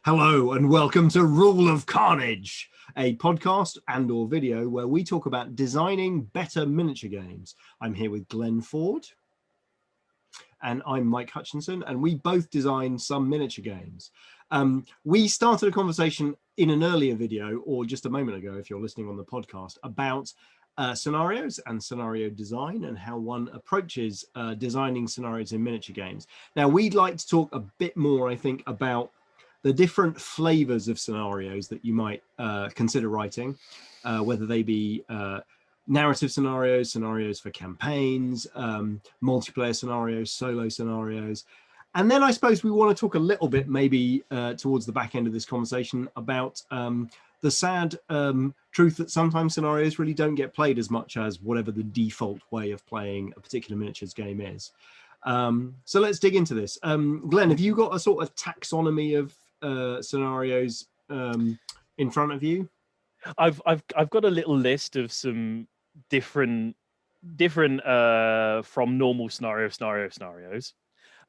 Hello and welcome to Rule of Carnage, a podcast and or video where we talk about designing better miniature games. I'm here with Glenn Ford and I'm Mike Hutchinson, and we both design some miniature games. We started a conversation in an earlier video, or just a moment ago if you're listening on the podcast, about scenarios and scenario design and how one approaches designing scenarios in miniature games. Now, we'd like to talk a bit more, I think, about the different flavors of scenarios that you might consider writing, whether they be narrative scenarios, scenarios for campaigns, multiplayer scenarios, solo scenarios. And then I suppose we want to talk a little bit, maybe towards the back end of this conversation, about the sad truth that sometimes scenarios really don't get played as much as whatever the default way of playing a particular miniatures game is. So let's dig into this. Glenn, have you got a sort of taxonomy of scenarios in front of you? I've got a little list of some different from normal scenarios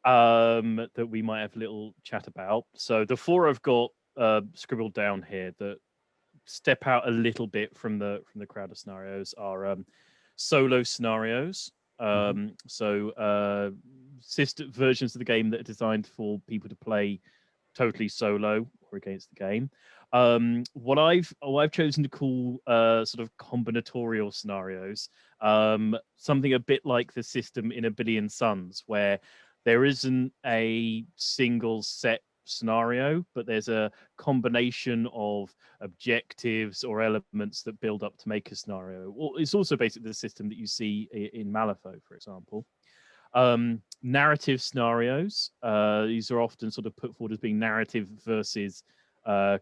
that we might have a little chat about. So the four I've got scribbled down here that step out a little bit from the crowd of scenarios are solo scenarios. So sister versions of the game that are designed for people to play totally solo or against the game. What I've chosen to call sort of combinatorial scenarios, something a bit like the system in A Billion Suns, where there isn't a single set scenario, but there's a combination of objectives or elements that build up to make a scenario. Well, it's also basically the system that you see in Malifaux, for example. Narrative scenarios, these are often sort of put forward as being narrative versus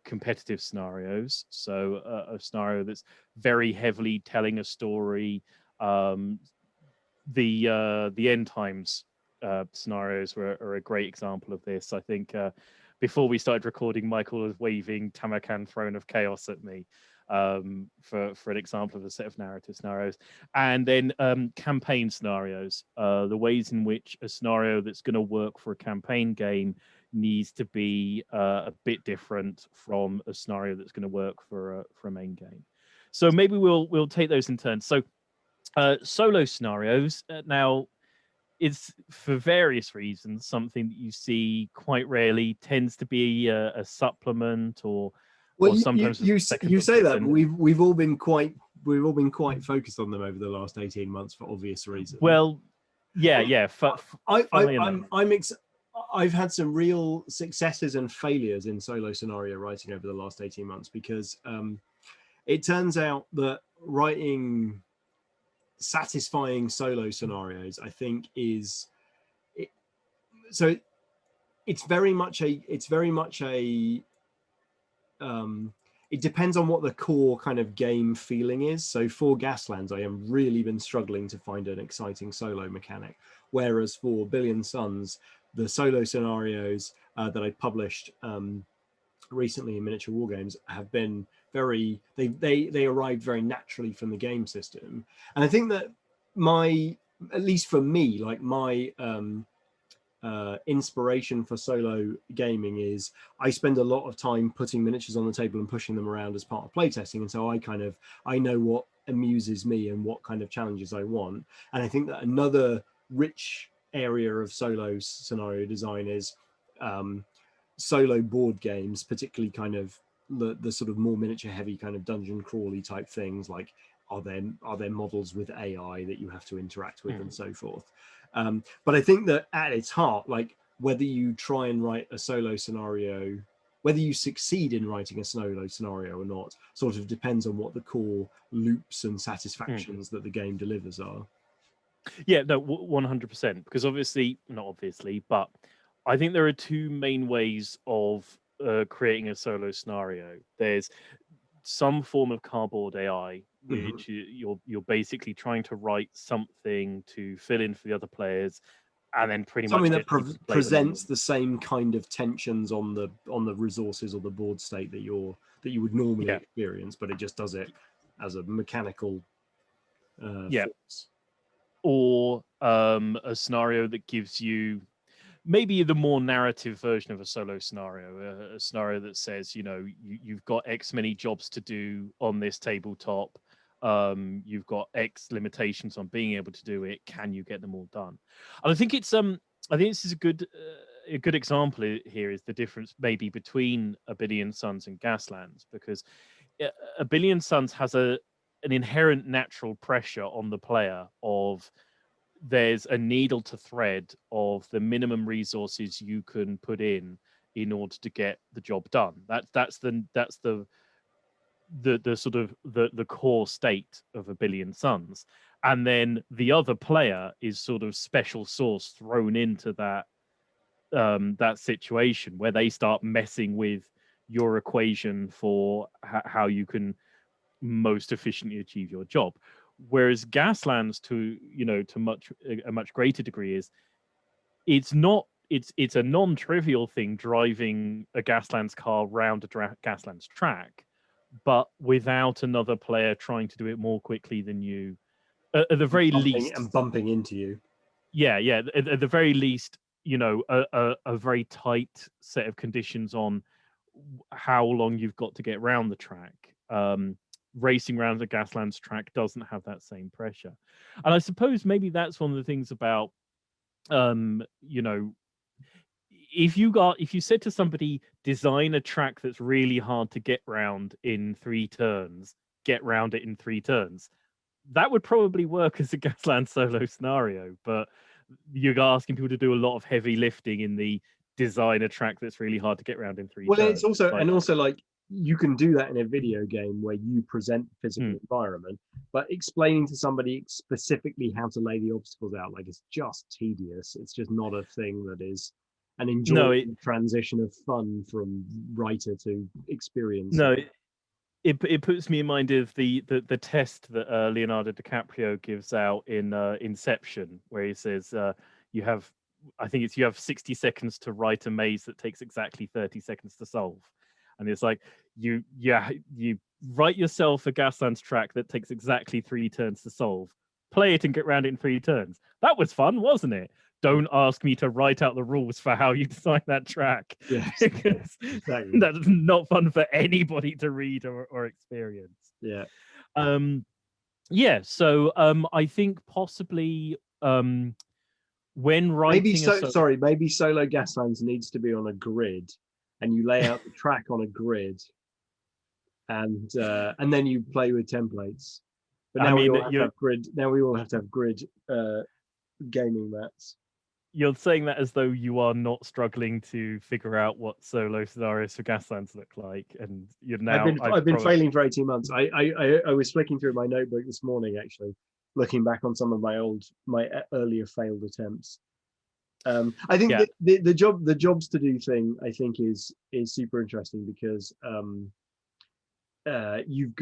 competitive scenarios. So a scenario that's very heavily telling a story. The end times scenarios are a great example of this. I think before we started recording, Michael was waving Tamarkan Throne of Chaos at me for an example of a set of narrative scenarios. And then campaign scenarios, the ways in which a scenario that's going to work for a campaign game needs to be a bit different from a scenario that's going to work for a main game. So maybe we'll take those in turn. So solo scenarios now is, for various reasons, something that you see quite rarely, tends to be a supplement or sometimes you say that, but we've all been quite focused on them over the last 18 months for obvious reasons. Well, yeah. I've had some real successes and failures in solo scenario writing over the last 18 months because it turns out that writing satisfying solo scenarios, I think, it's very much a it depends on what the core kind of game feeling is. So for Gaslands, I have really been struggling to find an exciting solo mechanic, whereas for Billion Suns, the solo scenarios that I published recently in Miniature Wargames have been they arrived very naturally from the game system. And I think that at least for me, like my inspiration for solo gaming is I spend a lot of time putting miniatures on the table and pushing them around as part of playtesting, and so I know what amuses me and what kind of challenges I want. And I think that another rich area of solo scenario design is solo board games, particularly kind of the sort of more miniature heavy kind of dungeon crawly type things, like are there models with AI that you have to interact with and so forth. But I think that at its heart, like whether you try and write a solo scenario, whether you succeed in writing a solo scenario or not, sort of depends on what the core loops and satisfactions that the game delivers are. Yeah, no, 100%. Because not obviously, but I think there are two main ways of creating a solo scenario. There's some form of cardboard AI, which you're basically trying to write something to fill in for the other players, and then pretty something much that presents the same kind of tensions on the resources or the board state that you would normally experience, but it just does it as a mechanical force. Or a scenario that gives you maybe the more narrative version of a solo scenario, a scenario that says, you've got X many jobs to do on this tabletop. You've got X limitations on being able to do it. Can you get them all done? And I think this is a good example here is the difference maybe between A Billion Suns and Gaslands, because A Billion Suns has an inherent natural pressure on the player of there's a needle to thread of the minimum resources you can put in order to get the job done. That's the sort of the core state of A Billion Suns, and then the other player is sort of special sauce thrown into that situation where they start messing with your equation for how you can most efficiently achieve your job. Whereas Gaslands, to a much greater degree, is it's a non-trivial thing driving a Gaslands car round a Gaslands track, but without another player trying to do it more quickly than you. At the very least, and bumping into you. Yeah. At the very least, a very tight set of conditions on how long you've got to get around the track. Racing around the Gaslands track doesn't have that same pressure, and I suppose maybe that's one of the things about, if you said to somebody, design a track that's really hard to get round in 3 turns, get round it in 3 turns, that would probably work as a Gasland solo scenario, but you're asking people to do a lot of heavy lifting in the design a track that's really hard to get around in 3 turns. Well, it's also like you can do that in a video game where you present the physical environment, but explaining to somebody specifically how to lay the obstacles out, like, it's just tedious. It's just not a thing that is an enjoyable transition of fun from writer to experience. No, it puts me in mind of the test that Leonardo DiCaprio gives out in Inception, where he says you have 60 seconds to write a maze that takes exactly 30 seconds to solve. And it's like, you write yourself a Gaslands track that takes exactly 3 turns to solve. Play it and get around it in 3 turns. That was fun, wasn't it? Don't ask me to write out the rules for how you design that track. Yes, exactly. That's not fun for anybody to read or experience. Yeah. So I think possibly when writing maybe Solo Gaslands needs to be on a grid, and you lay out the track on a grid, and then you play with templates. But now we all have to have grid. Now we all have to have grid gaming mats. You're saying that as though you are not struggling to figure out what solo scenarios for Gaslands look like, and you're now. I've been failing for 18 months. I was flicking through my notebook this morning, actually, looking back on some of my earlier failed attempts. I think the jobs to do thing, I think, is super interesting, because you've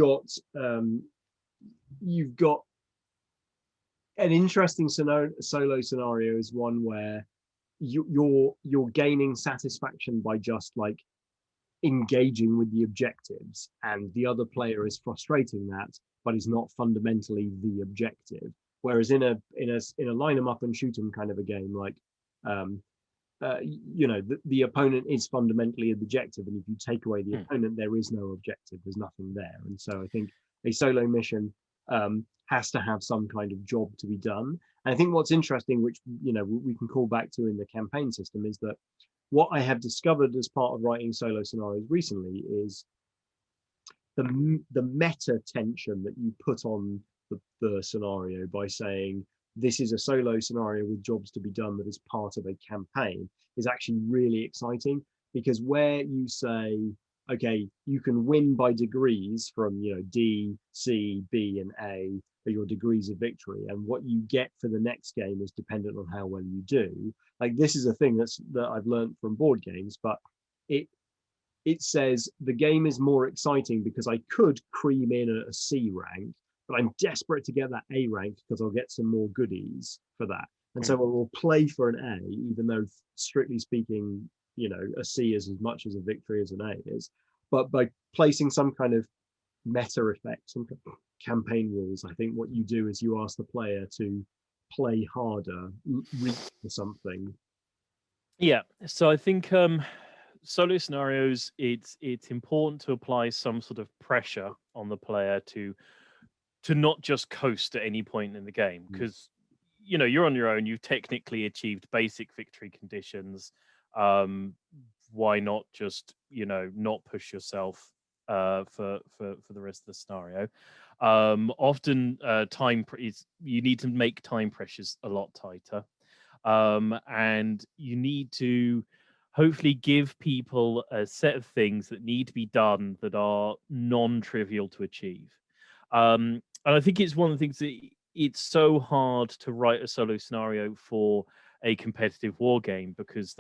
got an interesting solo scenario is one where you're gaining satisfaction by just like engaging with the objectives, and the other player is frustrating that, but is not fundamentally the objective. Whereas in a line 'em up and shoot 'em kind of a game, like the opponent is fundamentally the objective, and if you take away the opponent, there is no objective. There's nothing there. And so I think a solo mission has to have some kind of job to be done. And I think what's interesting, which we can call back to in the campaign system, is that what I have discovered as part of writing solo scenarios recently is the meta tension that you put on the scenario by saying this is a solo scenario with jobs to be done that is part of a campaign is actually really exciting, because where you say, okay, you can win by degrees from D, C, B, and A are your degrees of victory, and what you get for the next game is dependent on how well you do. Like, this is a thing that I've learned from board games, but it says the game is more exciting because I could cream in a C rank, but I'm desperate to get that A rank because I'll get some more goodies for that. And so I will play for an A, even though strictly speaking, a C is as much as a victory as an A is. But by placing some kind of meta effect, some campaign rules, I think what you do is you ask the player to play harder, reach for something. Yeah, so I think solo scenarios, it's important to apply some sort of pressure on the player to not just coast at any point in the game, Mm. because you're on your own. You've technically achieved basic victory conditions. um why not just not push yourself for the rest of the scenario. Often you need to make time pressures a lot tighter, and you need to hopefully give people a set of things that need to be done that are non-trivial to achieve. And I think it's one of the things that it's so hard to write a solo scenario for a competitive war game, because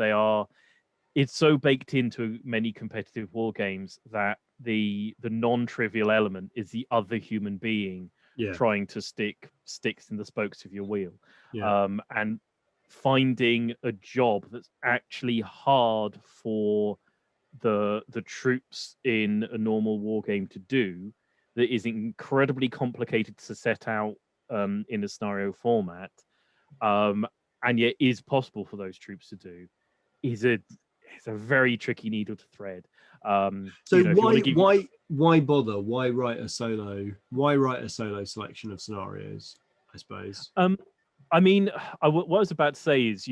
it's so baked into many competitive war games that the non-trivial element is the other human being Yeah, trying to stick sticks in the spokes of your wheel. yeah, And finding a job that's actually hard for the troops in a normal war game to do, that is incredibly complicated to set out in a scenario format, um, and yet is possible for those troops to do, is a it's a very tricky needle to thread. so If you want to give you, why bother, why write a solo selection of scenarios, I suppose. I mean, what I was about to say is,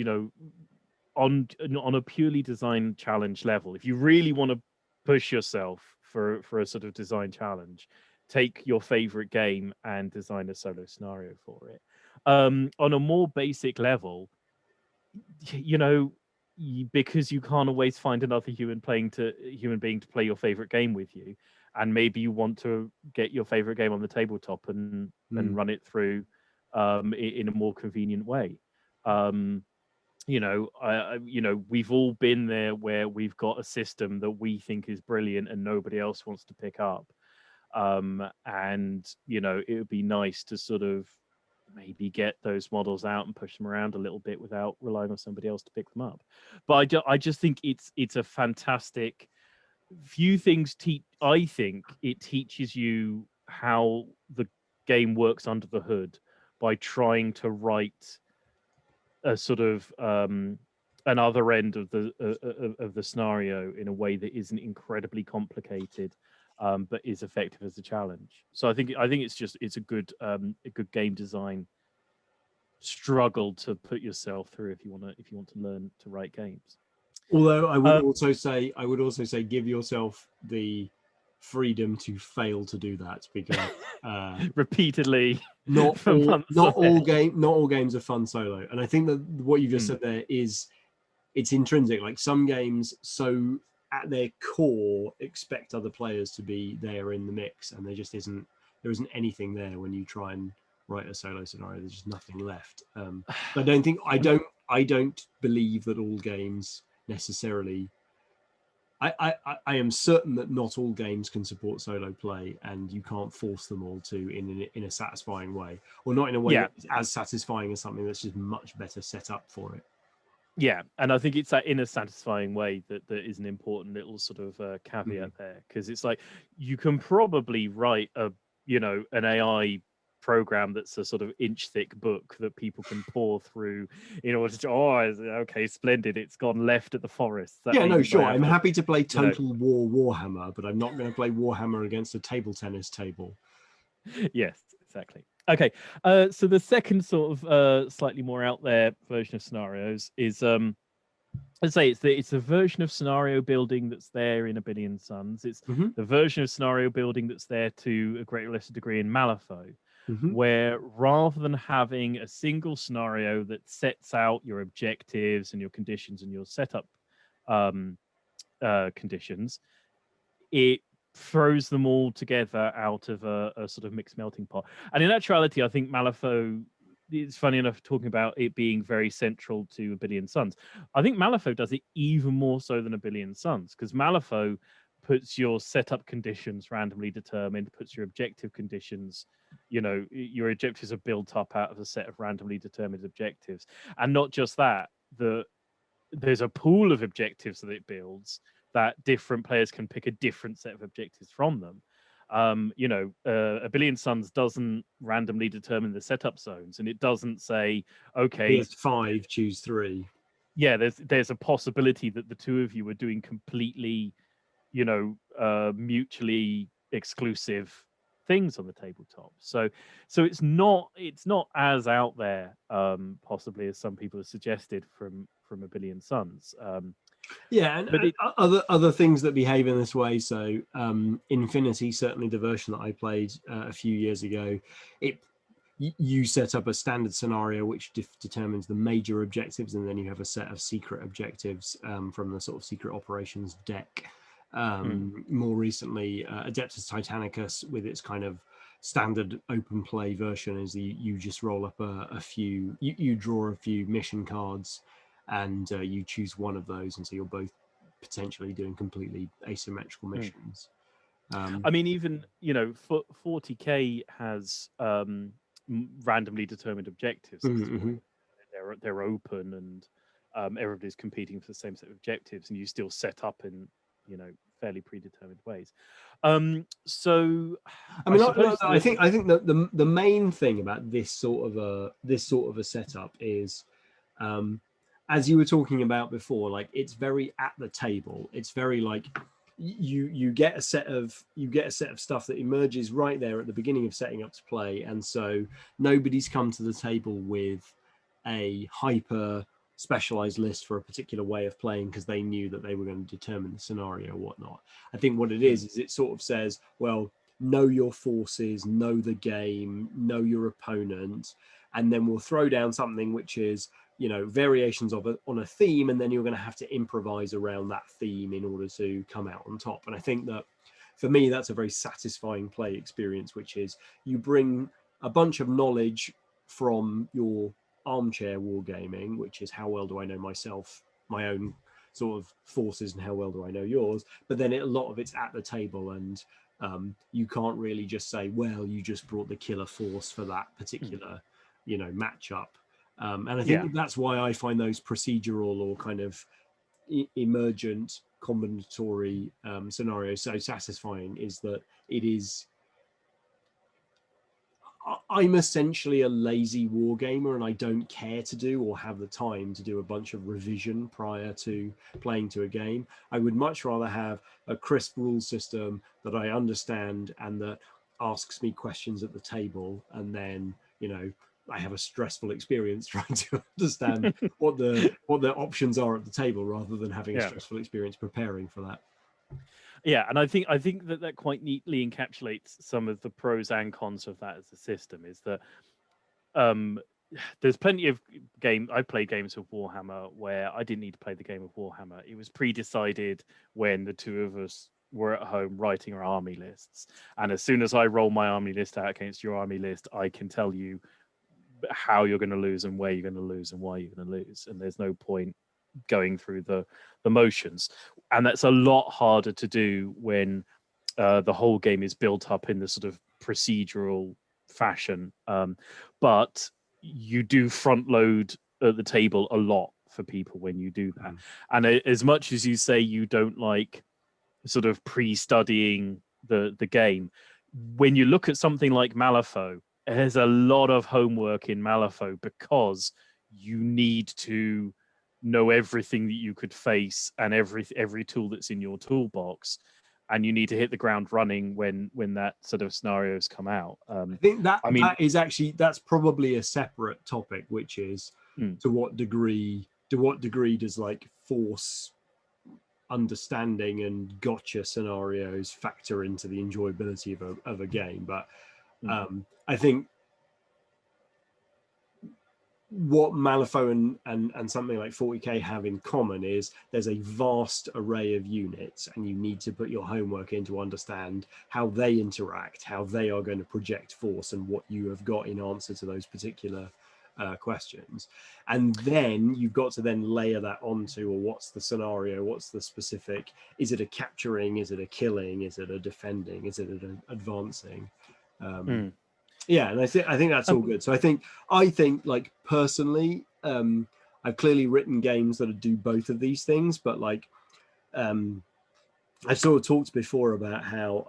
on a purely design challenge level, if you really want to push yourself for a sort of design challenge, take your favorite game and design a solo scenario for it. On a more basic level, you know, because you can't always find another human being to play your favorite game with you, and maybe you want to get your favorite game on the tabletop and Mm. run it through in a more convenient way. Um, we've all been there where we've got a system that we think is brilliant and nobody else wants to pick up. And it would be nice to sort of maybe get those models out and push them around a little bit without relying on somebody else to pick them up. But I just think it's a fantastic few things. I think it teaches you how the game works under the hood by trying to write a sort of another end of the scenario in a way that isn't incredibly complicated, but is effective as a challenge. So I think it's a good game design struggle to put yourself through if you want to learn to write games. Although Uh, I would also say give yourself the freedom to fail to do that, because repeatedly for months on end. not all games are fun solo. And I think that what you just Mm, said there is, it's intrinsic. Like some games, so at their core, expect other players to be there in the mix, and there isn't anything there when you try and write a solo scenario. There's just nothing left. So and I don't believe that all games necessarily. I am certain that not all games can support solo play, and you can't force them all to in a satisfying way, or not in a way yeah, that is as satisfying as something that's just much better set up for it. yeah, and I think it's that in a satisfying way that is an important little sort of Mm. caveat there, because it's like you can probably write an AI program that's a sort of inch thick book that people can pour through in order to okay, splendid, it's gone left at the forest, that Yeah, no, means I sure. have I'm to happy to play you know Total War Warhammer, but I'm not going to play Warhammer against a table tennis table. yes, exactly. Okay, so the second sort of slightly more out there version of scenarios is I'd say it's the version of scenario building that's there in A Billion Suns. It's Mm-hmm, the version of scenario building that's there to a greater or lesser degree in Malifaux, mm-hmm, where rather than having a single scenario that sets out your objectives and your conditions and your setup um, conditions, it throws them all together out of a sort of mixed melting pot. And in actuality, I think Malifaux, it's funny enough talking about it being very central to A Billion Suns. I think Malifaux does it even more so than A Billion Suns, because Malifaux puts your setup conditions randomly determined, puts your objective conditions, your objectives are built up out of a set of randomly determined objectives. And not just that, there's a pool of objectives that it builds that different players can pick a different set of objectives from them. A Billion Suns doesn't randomly determine the setup zones, and it doesn't say, okay, here's 5, choose 3. yeah, there's a possibility that the two of you are doing completely, mutually exclusive things on the tabletop. So it's not as out there, possibly, as some people have suggested from A Billion Suns. Yeah, and But it, other things that behave in this way. So Infinity, certainly the version that I played a few years ago, it you set up a standard scenario which determines the major objectives, and then you have a set of secret objectives from the sort of secret operations deck. More recently, Adeptus Titanicus, with its kind of standard open play version, is you just roll up a few, you draw a few mission cards, and you choose one of those, and so you're both potentially doing completely asymmetrical missions. I mean, even 40K has randomly determined objectives as well. They're open, and everybody's competing for the same set of objectives, and you still set up in fairly predetermined ways. So I mean, suppose I think that the main thing about this sort of a setup is, as you were talking about before, like it's very at the table. It's very like you get a set of stuff that emerges right there at the beginning of setting up to play, and so nobody's come to the table with a hyper specialized list for a particular way of playing because they knew that they were going to determine the scenario or whatnot. I think what it is it sort of says, well, know your forces, know the game, know your opponent, and then we'll throw down something which is variations of on a theme, and then you're going to have to improvise around that theme in order to come out on top. And I think that for me that's a very satisfying play experience, which is you bring a bunch of knowledge from your armchair wargaming, which is how well do I know myself, my own sort of forces, and how well do I know yours, but then a lot of it's at the table, and you can't really just say, well, you just brought the killer force for that particular matchup. And I think that's why I find those procedural or kind of emergent combinatory scenarios so satisfying, is that I'm essentially a lazy wargamer, and I don't care to do or have the time to do a bunch of revision prior to playing to a game. I would much rather have a crisp rule system that I understand and that asks me questions at the table, and then I have a stressful experience trying to understand what the options are at the table, rather than having a stressful experience preparing for that. Yeah, and I think that quite neatly encapsulates some of the pros and cons of that as a system. Is that there's plenty of I played games of Warhammer where I didn't need to play the game of Warhammer. It was pre-decided when the two of us were at home writing our army lists, and as soon as I roll my army list out against your army list, I can tell you how you're going to lose and where you're going to lose and why you're going to lose, and there's no point going through the motions. And that's a lot harder to do when the whole game is built up in the sort of procedural fashion, but you do front load at the table a lot for people when you do that. And as much as you say you don't like sort of pre-studying the game, when you look at something like Malifaux, there's a lot of homework in Malifaux because you need to know everything that you could face and every tool that's in your toolbox, and you need to hit the ground running when that sort of scenarios come out. I think that's probably a separate topic, which is to what degree does like force understanding and gotcha scenarios factor into the enjoyability of a game. But I think what Malifaux and something like 40K have in common is there's a vast array of units, and you need to put your homework in to understand how they interact, how they are going to project force, and what you have got in answer to those particular questions. And then you've got to then layer that onto, or what's the scenario, what's the specific, is it a capturing, is it a killing, is it a defending, is it an advancing? Yeah, and I think that's all good. So I think like personally, I've clearly written games that do both of these things, but like I've sort of talked before about how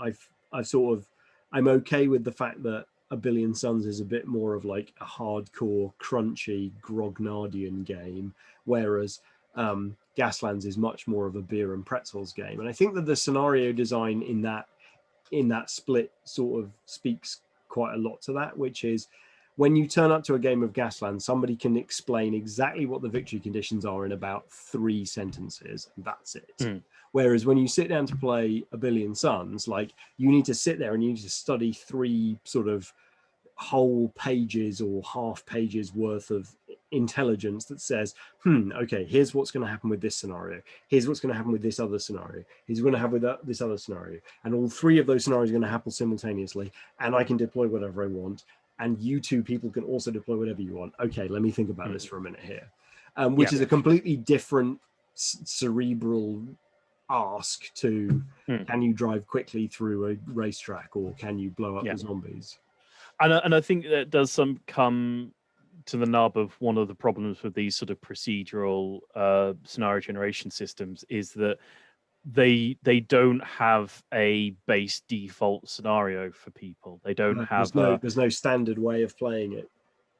I'm okay with the fact that A Billion Suns is a bit more of like a hardcore, crunchy, grognardian game, whereas Gaslands is much more of a beer and pretzels game. And I think that the scenario design in that split sort of speaks quite a lot to that, which is when you turn up to a game of Gasland, somebody can explain exactly what the victory conditions are in about 3 sentences, and that's it. Whereas when you sit down to play A Billion Suns, like, you need to sit there and you need to study 3 sort of whole pages or half pages worth of intelligence that says, okay, here's what's going to happen with this scenario, here's what's going to happen with this other scenario, here's what's going to happen with this other scenario, and all 3 of those scenarios are going to happen simultaneously, and I can deploy whatever I want, and you 2 people can also deploy whatever you want. Okay, let me think about this for a minute here. Which is a completely different cerebral ask to can you drive quickly through a racetrack, or can you blow up the zombies? And I think that does come to the nub of one of the problems with these sort of procedural scenario generation systems, is that they don't have a base default scenario for people. They don't have there's no standard way of playing it.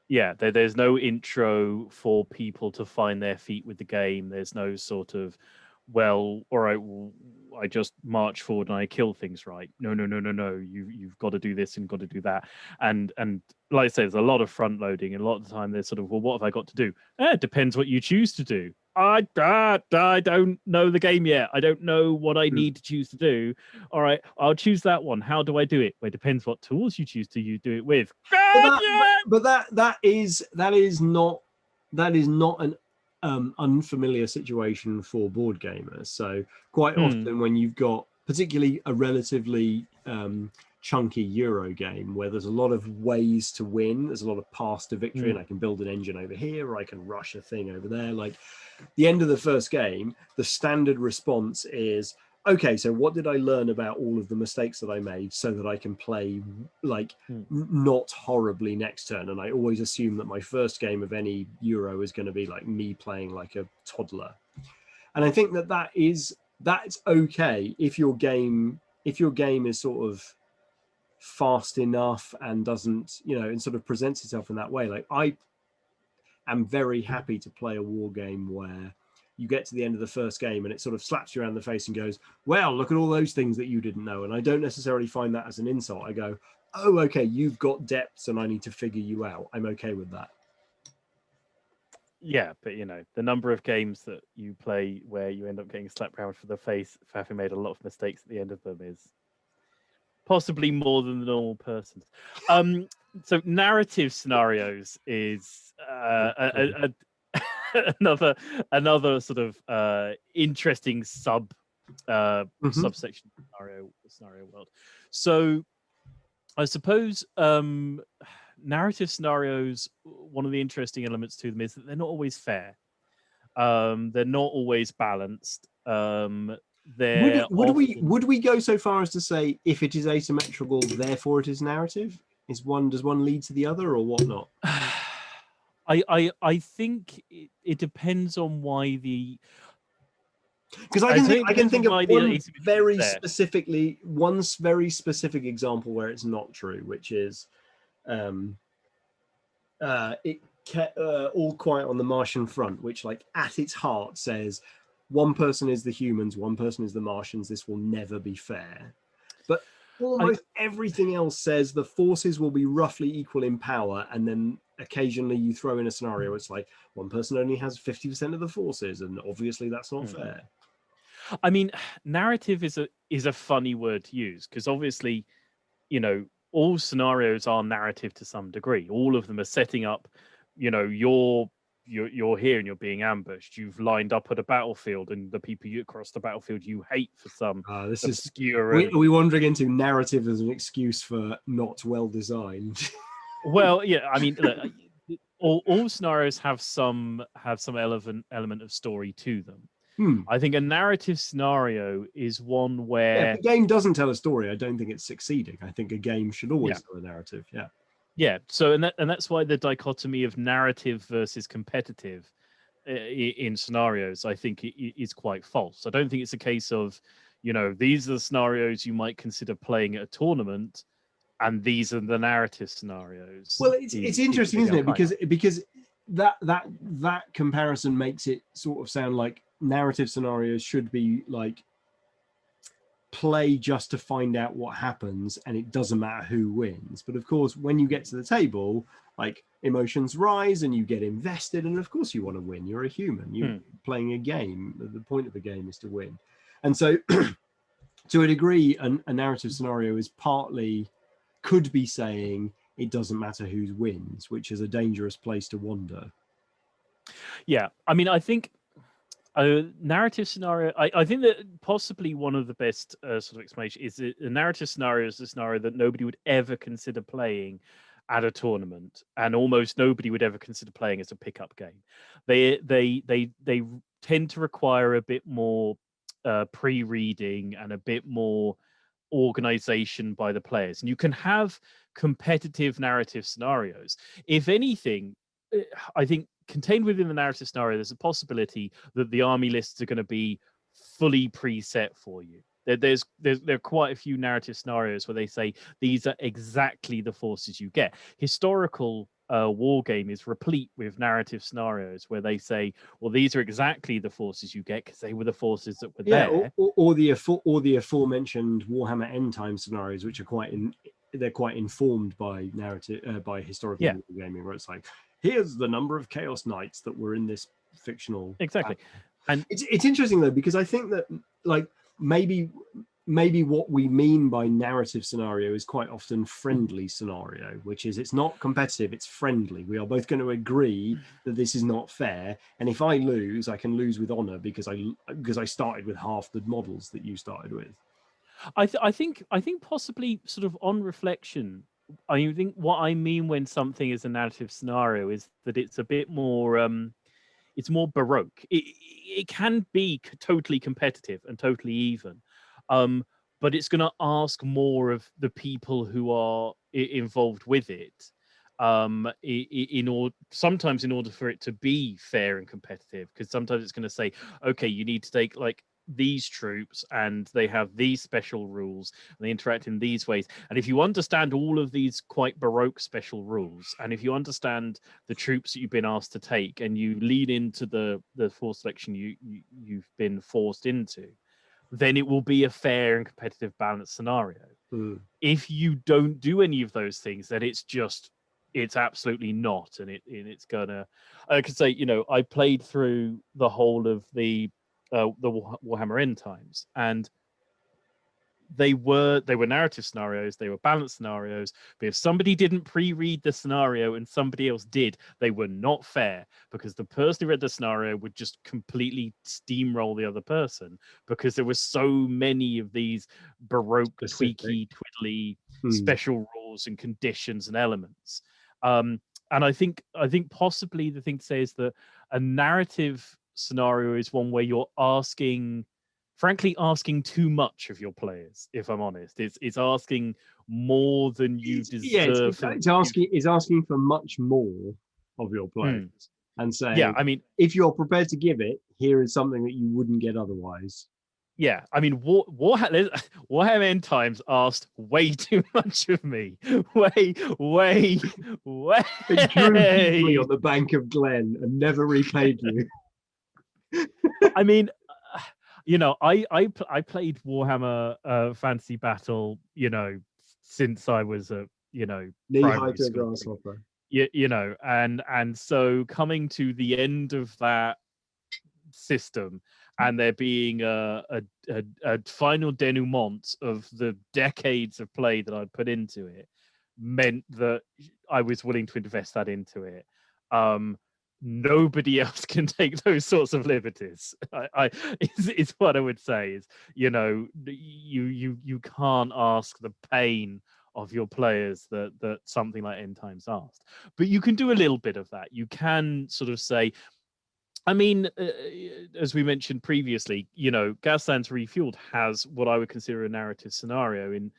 Yeah, there's no intro for people to find their feet with the game. There's no sort of, well, all right, I just march forward and I kill things, right? No. You've got to do this and got to do that. And like I say, there's a lot of front loading, and a lot of the time there's sort of, well, what have I got to do? It depends what you choose to do. I don't know the game yet. I don't know what I need to choose to do. All right, I'll choose that one. How do I do it? Well, it depends what tools you choose to do it with. But that is not an unfamiliar situation for board gamers. So quite often when you've got particularly a relatively chunky Euro game where there's a lot of ways to win, there's a lot of paths to victory, and I can build an engine over here, or I can rush a thing over there. Like, the end of the first game, the standard response is, okay, so what did I learn about all of the mistakes that I made so that I can play like not horribly next turn? And I always assume that my first game of any Euro is going to be like me playing like a toddler. And I think that's okay if your game is sort of fast enough and doesn't, and sort of presents itself in that way. Like, I am very happy to play a war game where you get to the end of the first game and it sort of slaps you around the face and goes, well, look at all those things that you didn't know. And I don't necessarily find that as an insult. I go, oh, okay, you've got depths and I need to figure you out. I'm okay with that. Yeah, but the number of games that you play where you end up getting slapped around for the face for having made a lot of mistakes at the end of them is possibly more than the normal person's. So narrative scenarios is another sort of interesting subsection scenario world. So I suppose narrative scenarios, one of the interesting elements to them is that they're not always fair. They're not always balanced. Would we go so far as to say if it is asymmetrical, therefore it is narrative? Does one lead to the other, or whatnot? I think it depends on why the. Because I can think of one very specific example where it's not true, which is All Quiet on the Martian Front, which, like, at its heart says one person is the humans, one person is the Martians. This will never be fair. But almost everything else says the forces will be roughly equal in power, and then occasionally you throw in a scenario it's like one person only has 50% of the forces, and obviously that's not fair. I mean, narrative is a funny word to use, because obviously, all scenarios are narrative to some degree. All of them are setting up, you're here and you're being ambushed. You've lined up at a battlefield, and the people you across the battlefield you hate for some obscure. Are we wandering into narrative as an excuse for not well designed? Well, yeah. I mean, look, all scenarios have some element of story to them. I think a narrative scenario is one where if the game doesn't tell a story, I don't think it's succeeding. I think a game should always tell a narrative. Yeah. So and that's why the dichotomy of narrative versus competitive in scenarios, I think, is quite false. I don't think it's a case of, these are the scenarios you might consider playing at a tournament, and these are the narrative scenarios. Well, it's interesting, isn't it? Because that comparison makes it sort of sound like narrative scenarios should be like play just to find out what happens and it doesn't matter who wins. But of course, when you get to the table, like emotions rise and you get invested, and of course you want to win. You're a human, you're playing a game. The point of the game is to win. And so to a degree, a narrative scenario is partly could be saying it doesn't matter who wins, which is a dangerous place to wander. Yeah, I mean, I think a narrative scenario, I think that possibly one of the best sort of explanation is that a narrative scenario is a scenario that nobody would ever consider playing at a tournament, and almost nobody would ever consider playing as a pickup game. They tend to require a bit more pre-reading and a bit more organization by the players, and you can have competitive narrative scenarios. If anything, I think contained within the narrative scenario, there's a possibility that the army lists are going to be fully preset for you. There are quite a few narrative scenarios where they say these are exactly the forces you get. Historical Wargame is replete with narrative scenarios where they say, well, these are exactly the forces you get because they were the forces that were there. Or the aforementioned Warhammer End Time scenarios, which are they're quite informed by narrative, by historical wargaming, where it's like, here's the number of Chaos Knights that were in this fictional. Exactly. And it's interesting though, because I think that like maybe what we mean by narrative scenario is quite often friendly scenario, which is it's not competitive, it's friendly. We are both going to agree that this is not fair, and if I lose, I can lose with honor because I started with half the models that you started with. I think possibly sort of on reflection, I think what I mean when something is a narrative scenario is that it's a bit more it's more baroque. It can be totally competitive and totally even, but it's going to ask more of the people who are involved with it. Sometimes in order for it to be fair and competitive, because sometimes it's going to say, okay, you need to take like these troops and they have these special rules and they interact in these ways, and if you understand all of these quite baroque special rules, and if you understand the troops that you've been asked to take, and you lean into the force selection you've been forced into, then it will be a fair and competitive balanced scenario. If you don't do any of those things, then it's absolutely not, and it's gonna, I could say, I played through the whole of the Warhammer End Times, and they were narrative scenarios, they were balanced scenarios, but if somebody didn't pre-read the scenario and somebody else did, they were not fair, because the person who read the scenario would just completely steamroll the other person, because there were so many of these baroque, tweaky, twiddly special rules and conditions and elements. And I think possibly the thing to say is that a narrative scenario is one where you're frankly asking too much of your players. If I'm honest, it's asking more than you deserve. It's asking for much more of your players, and saying, I mean, if you're prepared to give it, here is something that you wouldn't get otherwise. Yeah, I mean, Warhammer End Times asked way too much of me. Way. It drew deeply on the bank of Glen and never repaid you. I mean, I played Warhammer Fantasy Battle, since I was a knee-high to a grasshopper. And so coming to the end of that system, and there being a final denouement of the decades of play that I'd put into it, meant that I was willing to invest that into it. Nobody else can take those sorts of liberties. Is what I would say. Is you can't ask the pain of your players that something like End Times asked, but you can do a little bit of that. You can sort of say, I mean, as we mentioned previously, Gaslands Refueled has what I would consider a narrative scenario in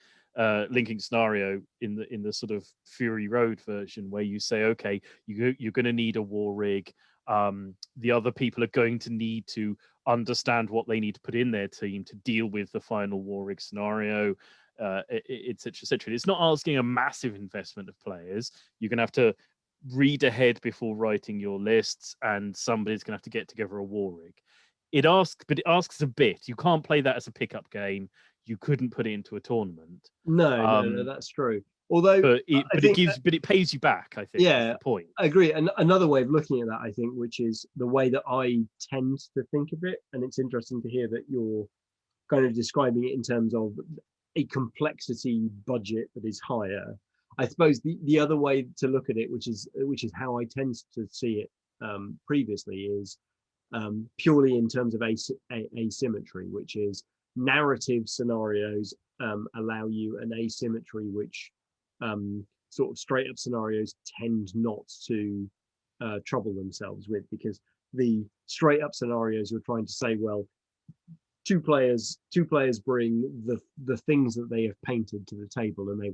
linking scenario in the sort of Fury Road version, where you say, okay, you're going to need a war rig. The other people are going to need to understand what they need to put in their team to deal with the final war rig scenario, etc., etc. It's not asking a massive investment of players. You're going to have to read ahead before writing your lists, and somebody's going to have to get together a war rig. It asks a bit. You can't play that as a pickup game. You couldn't put it into a tournament. No, that's true. Although But I think it pays you back, I think, is yeah, the point. I agree. And another way of looking at that, I think, which is the way that I tend to think of it, and it's interesting to hear that you're kind of describing it in terms of a complexity budget that is higher. I suppose the other way to look at it, which is how I tend to see it previously, is purely in terms of asymmetry, which is narrative scenarios allow you an asymmetry which sort of straight up scenarios tend not to trouble themselves with, because the straight up scenarios you're trying to say, well, two players bring the things that they have painted to the table, and they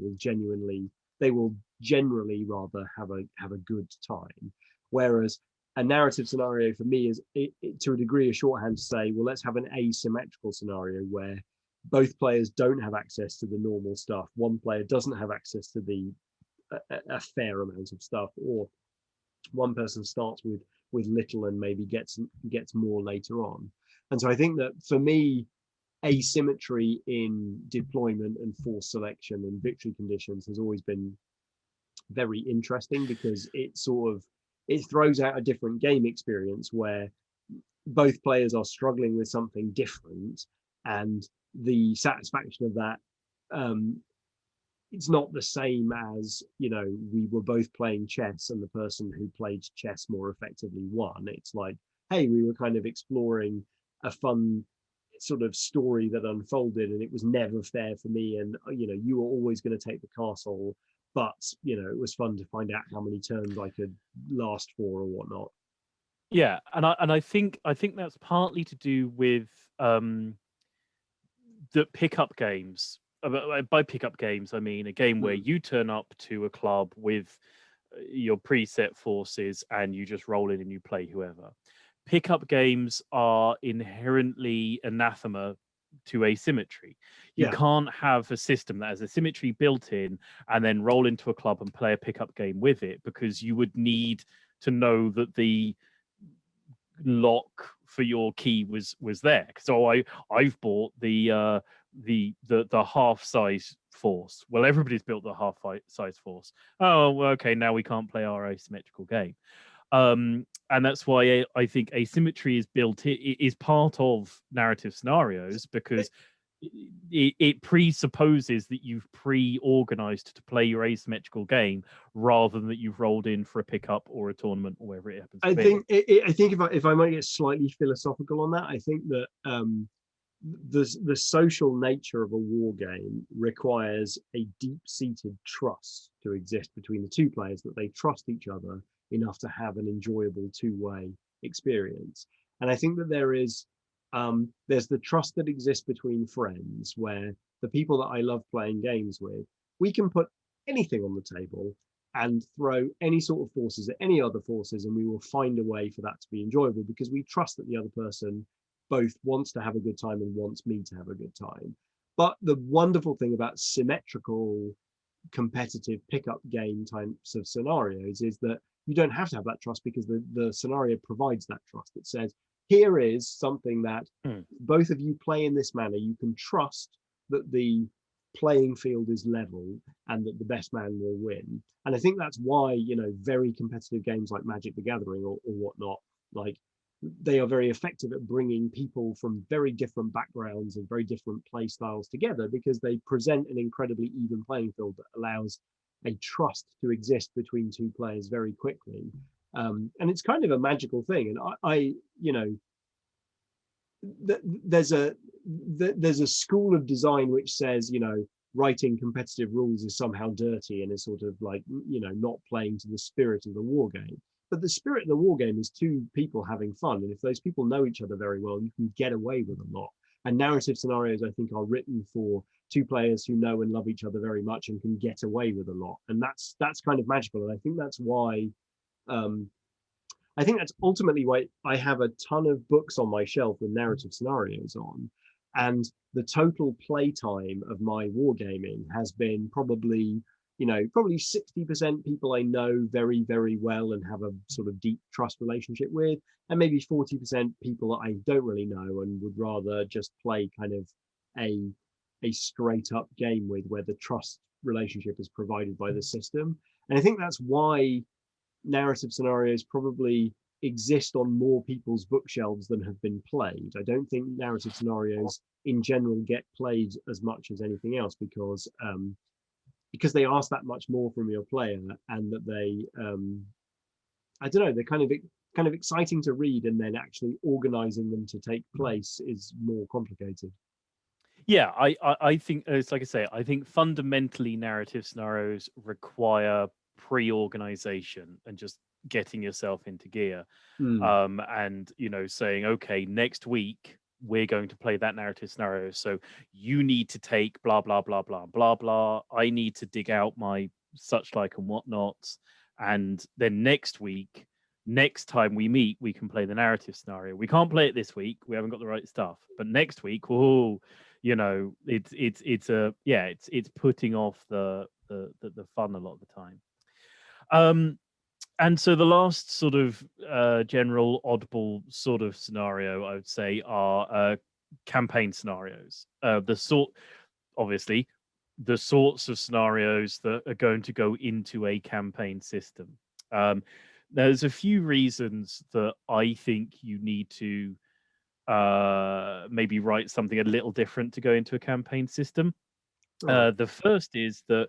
will generally rather have a good time. Whereas a narrative scenario for me is to a degree a shorthand to say, well, let's have an asymmetrical scenario where both players don't have access to the normal stuff. One player doesn't have access to a fair amount of stuff, or one person starts with little and maybe gets more later on. And so I think that for me, asymmetry in deployment and force selection and victory conditions has always been very interesting, because it throws out a different game experience where both players are struggling with something different, and the satisfaction of that, it's not the same as, we were both playing chess and the person who played chess more effectively won. It's like, hey, we were kind of exploring a fun sort of story that unfolded, and it was never fair for me, and you were always going to take the castle, but it was fun to find out how many turns I could last for or whatnot. Yeah, and I think that's partly to do with the pickup games. By pickup games, I mean a game where you turn up to a club with your preset forces and you just roll in and you play whoever. Pickup games are inherently anathema to asymmetry. You Yeah, can't have a system that has asymmetry built in and then roll into a club and play a pickup game with it, because you would need to know that the lock for your key was there. So I've bought the half size force. Well, everybody's built the half size force. Oh, well, okay, now we can't play our asymmetrical game. And that's why I think asymmetry is built. It is part of narrative scenarios, because it presupposes that you've pre-organized to play your asymmetrical game, rather than that you've rolled in for a pickup or a tournament or whatever it happens to be. I think if I might get slightly philosophical on that, I think that the social nature of a war game requires a deep-seated trust to exist between the two players, that they trust each other enough to have an enjoyable two-way experience. And I think that there's the trust that exists between friends, where the people that I love playing games with, we can put anything on the table and throw any sort of forces at any other forces, and we will find a way for that to be enjoyable, because we trust that the other person both wants to have a good time and wants me to have a good time. But the wonderful thing about symmetrical competitive pickup game types of scenarios is that you don't have to have that trust, because the scenario provides that trust. It says, here is something that both of you play in this manner. You can trust that the playing field is level and that the best man will win. And I think that's why, very competitive games like Magic the Gathering or whatnot, like, they are very effective at bringing people from very different backgrounds and very different play styles together, because they present an incredibly even playing field that allows a trust to exist between two players very quickly. And it's kind of a magical thing. And there's a school of design which says, writing competitive rules is somehow dirty and is sort of like, not playing to the spirit of the war game. But the spirit of the war game is two people having fun. And if those people know each other very well, you can get away with a lot. And narrative scenarios, I think, are written for two players who know and love each other very much and can get away with a lot. And that's kind of magical. And I think that's why, I think that's ultimately why I have a ton of books on my shelf with narrative scenarios on. And the total playtime of my wargaming has been probably probably 60% people I know very, very well and have a sort of deep trust relationship with, and maybe 40% people that I don't really know and would rather just play kind of a straight up game with, where the trust relationship is provided by the system. And I think that's why narrative scenarios probably exist on more people's bookshelves than have been played. I don't think narrative scenarios in general get played as much as anything else, because they ask that much more from your player, and that they I don't know, they're kind of exciting to read, and then actually organizing them to take place is more complicated. Yeah, I think it's like I say, I think fundamentally narrative scenarios require pre-organization and just getting yourself into gear. Mm, And saying, okay, next week we're going to play that narrative scenario. So you need to take blah blah blah blah blah blah. I need to dig out my such like and whatnots. And then next time we meet, we can play the narrative scenario. We can't play it this week. We haven't got the right stuff. But next week, it's putting off the fun a lot of the time. And so the last sort of general oddball sort of scenario I would say are campaign scenarios. Obviously, the sorts of scenarios that are going to go into a campaign system. There's a few reasons that I think you need to maybe write something a little different to go into a campaign system. right. The first is that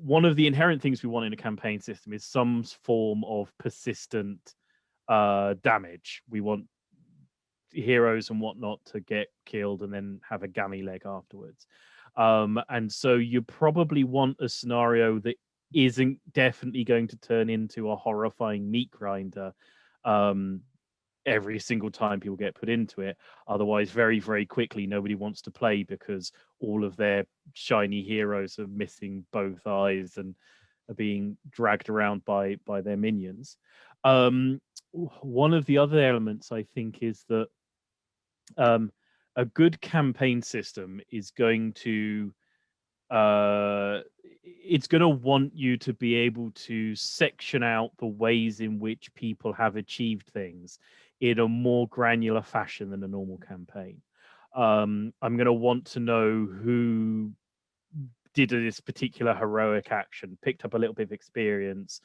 one of the inherent things we want in a campaign system is some form of persistent damage. We want heroes and whatnot to get killed and then have a gammy leg afterwards. And so you probably want a scenario that isn't definitely going to turn into a horrifying meat grinder every single time people get put into it. Otherwise, very, very quickly, nobody wants to play because all of their shiny heroes are missing both eyes and are being dragged around by their minions. One of the other elements, I think, is that a good campaign system is going to it's going to want you to be able to section out the ways in which people have achieved things in a more granular fashion than a normal campaign. I'm going to want to know who did this particular heroic action, picked up a little bit of experience,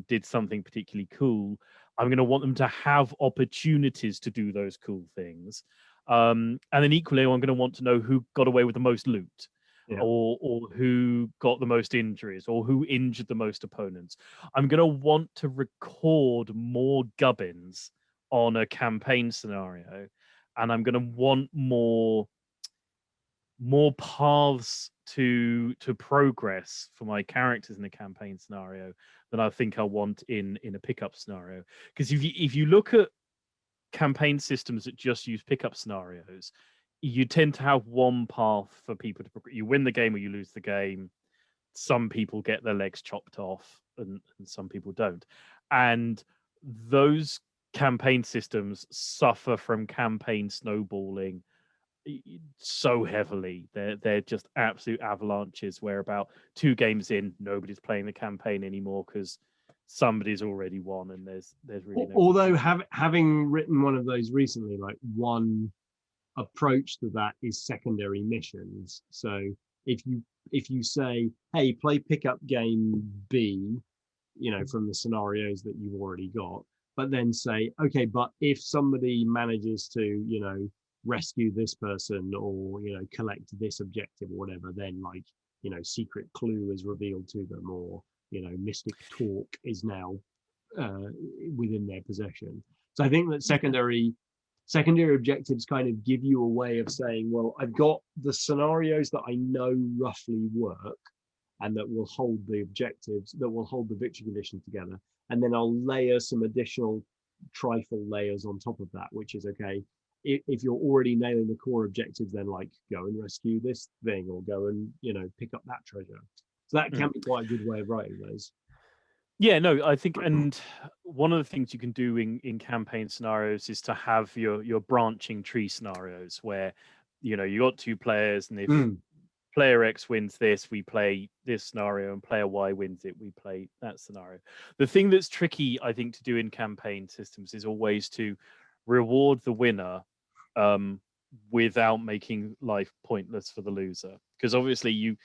did something particularly cool. I'm going to want them to have opportunities to do those cool things. And then equally, I'm going to want to know who got away with the most loot. Yeah. Or who got the most injuries, or who injured the most opponents. I'm going to want to record more gubbins on a campaign scenario, and I'm going to want more paths to progress for my characters in a campaign scenario than I think I want in a pickup scenario. Because if you look at campaign systems that just use pickup scenarios, you tend to have one path for people to progress. You win the game or you lose the game. Some people get their legs chopped off, and some people don't. And those campaign systems suffer from campaign snowballing so heavily. They're just absolute avalanches where about 2 games in, nobody's playing the campaign anymore because somebody's already won, and there's really no Although having written one of those recently, like, one approach to that is secondary missions. So if you say, hey, play pickup game B, from the scenarios that you've already got, but then say, okay, but if somebody manages to rescue this person, or collect this objective or whatever, then, like, secret clue is revealed to them, or mystic talk is now within their possession. So I think that secondary objectives kind of give you a way of saying, well, I've got the scenarios that I know roughly work and that will hold the objectives, that will hold the victory conditions together. And then I'll layer some additional trifle layers on top of that, which is, okay, if you're already nailing the core objectives, then, like, go and rescue this thing, or go and pick up that treasure. So that can be quite a good way of writing those. Yeah, no, I think, and one of the things you can do in campaign scenarios is to have your branching tree scenarios where you got 2 players, and if player X wins this, we play this scenario, and player Y wins it, we play that scenario. The thing that's tricky, I think, to do in campaign systems is always to reward the winner without making life pointless for the loser, because obviously you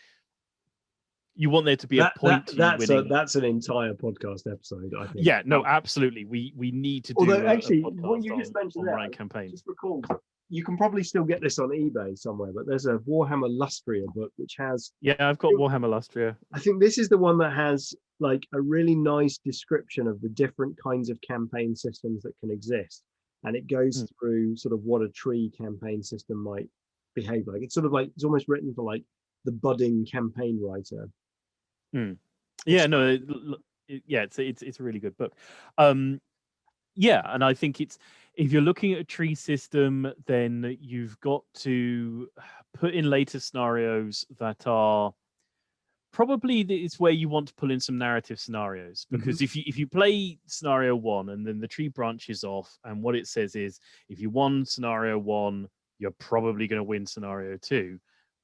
want there to be a point to you winning. That's an entire podcast episode, I think. Yeah, no, absolutely. We need to do. Although a actually, podcast what you just mentioned there, running campaigns. just recall, you can probably still get this on eBay somewhere, but there's a Warhammer Lustria book which has. Yeah, I've got Warhammer Lustria. I think this is the one that has like a really nice description of the different kinds of campaign systems that can exist, and it goes through sort of what a tree campaign system might behave like. It's sort of like it's almost written for like the budding campaign writer. Yeah, no, yeah, it's a really good book. Yeah, and I think it's, if you're looking at a tree system, then you've got to put in later scenarios that are probably it's where you want to pull in some narrative scenarios, because if you play scenario 1 and then the tree branches off, and what it says is if you won scenario 1, you're probably going to win scenario 2.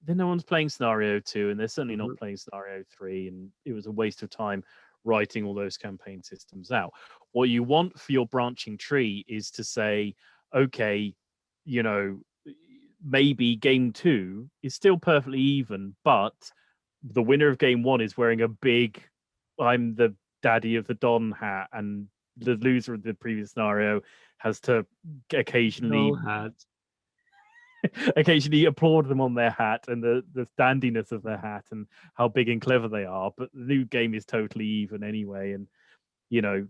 Then no one's playing scenario 2, and they're certainly not playing scenario 3, and it was a waste of time writing all those campaign systems out. What you want for your branching tree is to say, okay, you know, maybe game 2 is still perfectly even, but the winner of game 1 is wearing a big I'm the daddy of the Don hat, and the loser of the previous scenario has to occasionally applaud them on their hat and the standiness of their hat and how big and clever they are. But the new game is totally even anyway. And you know,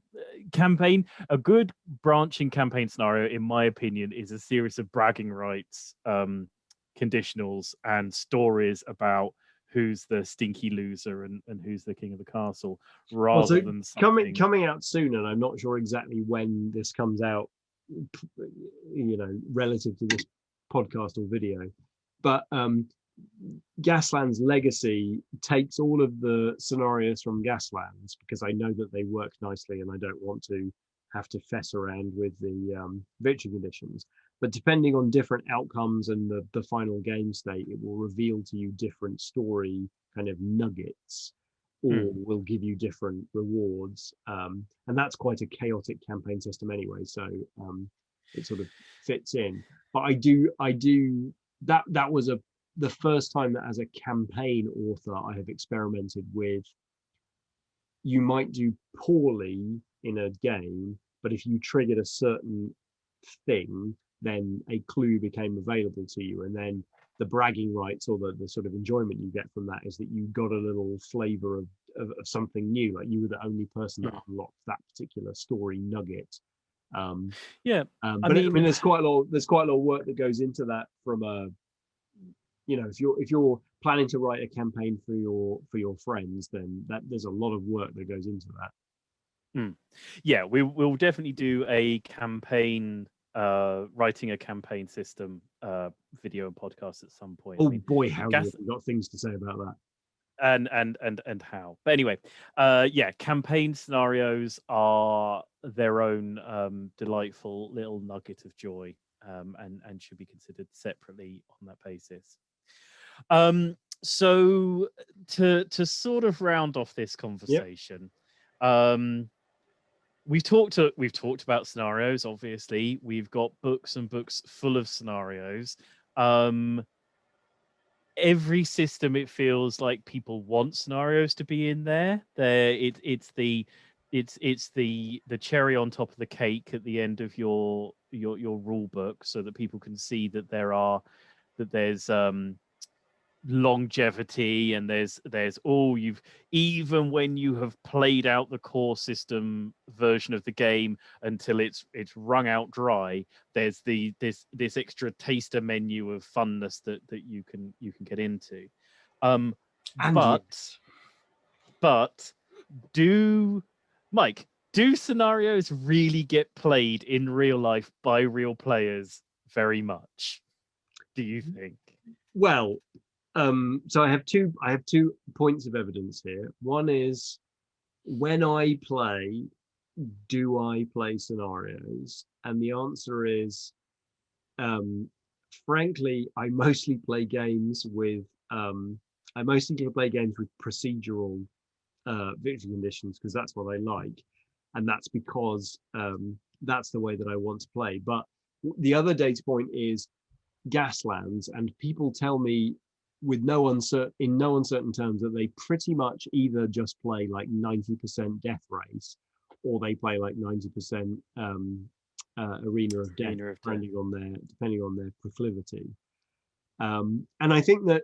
a good branching campaign scenario, in my opinion, is a series of bragging rights, conditionals, and stories about who's the stinky loser and who's the king of the castle, rather than something coming out soon. And I'm not sure exactly when this comes out, you know, relative to this podcast or video, but Gaslands Legacy takes all of the scenarios from Gaslands, because I know that they work nicely and I don't want to have to fess around with the victory conditions. But depending on different outcomes and the final game state, it will reveal to you different story kind of nuggets, or will give you different rewards. And that's quite a chaotic campaign system anyway, so it sort of fits in. But I do that was the first time that as a campaign author I have experimented with, you might do poorly in a game, but if you triggered a certain thing, then a clue became available to you, and then the bragging rights or the sort of enjoyment you get from that is that you got a little flavor of something new, like you were the only person that unlocked that particular story nugget. I mean, there's quite a lot of work that goes into that from a, you know, if you're planning to write a campaign for your friends, then there's a lot of work that goes into that. Yeah, we'll definitely do a campaign, writing a campaign system video and podcast at some point. Oh boy, how we've got things to say about that. And how. But anyway, yeah, campaign scenarios are their own delightful little nugget of joy, and should be considered separately on that basis. So to sort of round off this conversation, we've talked about scenarios. Obviously, we've got books and books full of scenarios. Every system, it feels like people want scenarios to be in there. It's the cherry on top of the cake at the end of your rule book, so that people can see that there's longevity, and there's you've, even when you have played out the core system version of the game until it's wrung out dry, there's this extra taster menu of funness that you can get into. But do scenarios really get played in real life by real players very much, do you think? Well, so I have two points of evidence here. One is, when I play, do I play scenarios? And the answer is, frankly, I mostly play games with I mostly play games with procedural victory conditions because that's what I like, and that's because that's the way that I want to play. But the other data point is Gaslands, and people tell me with no uncertain terms that they pretty much either just play like 90% death race, or they play like 90% arena of death, Arena of Death. depending on their proclivity. And I think that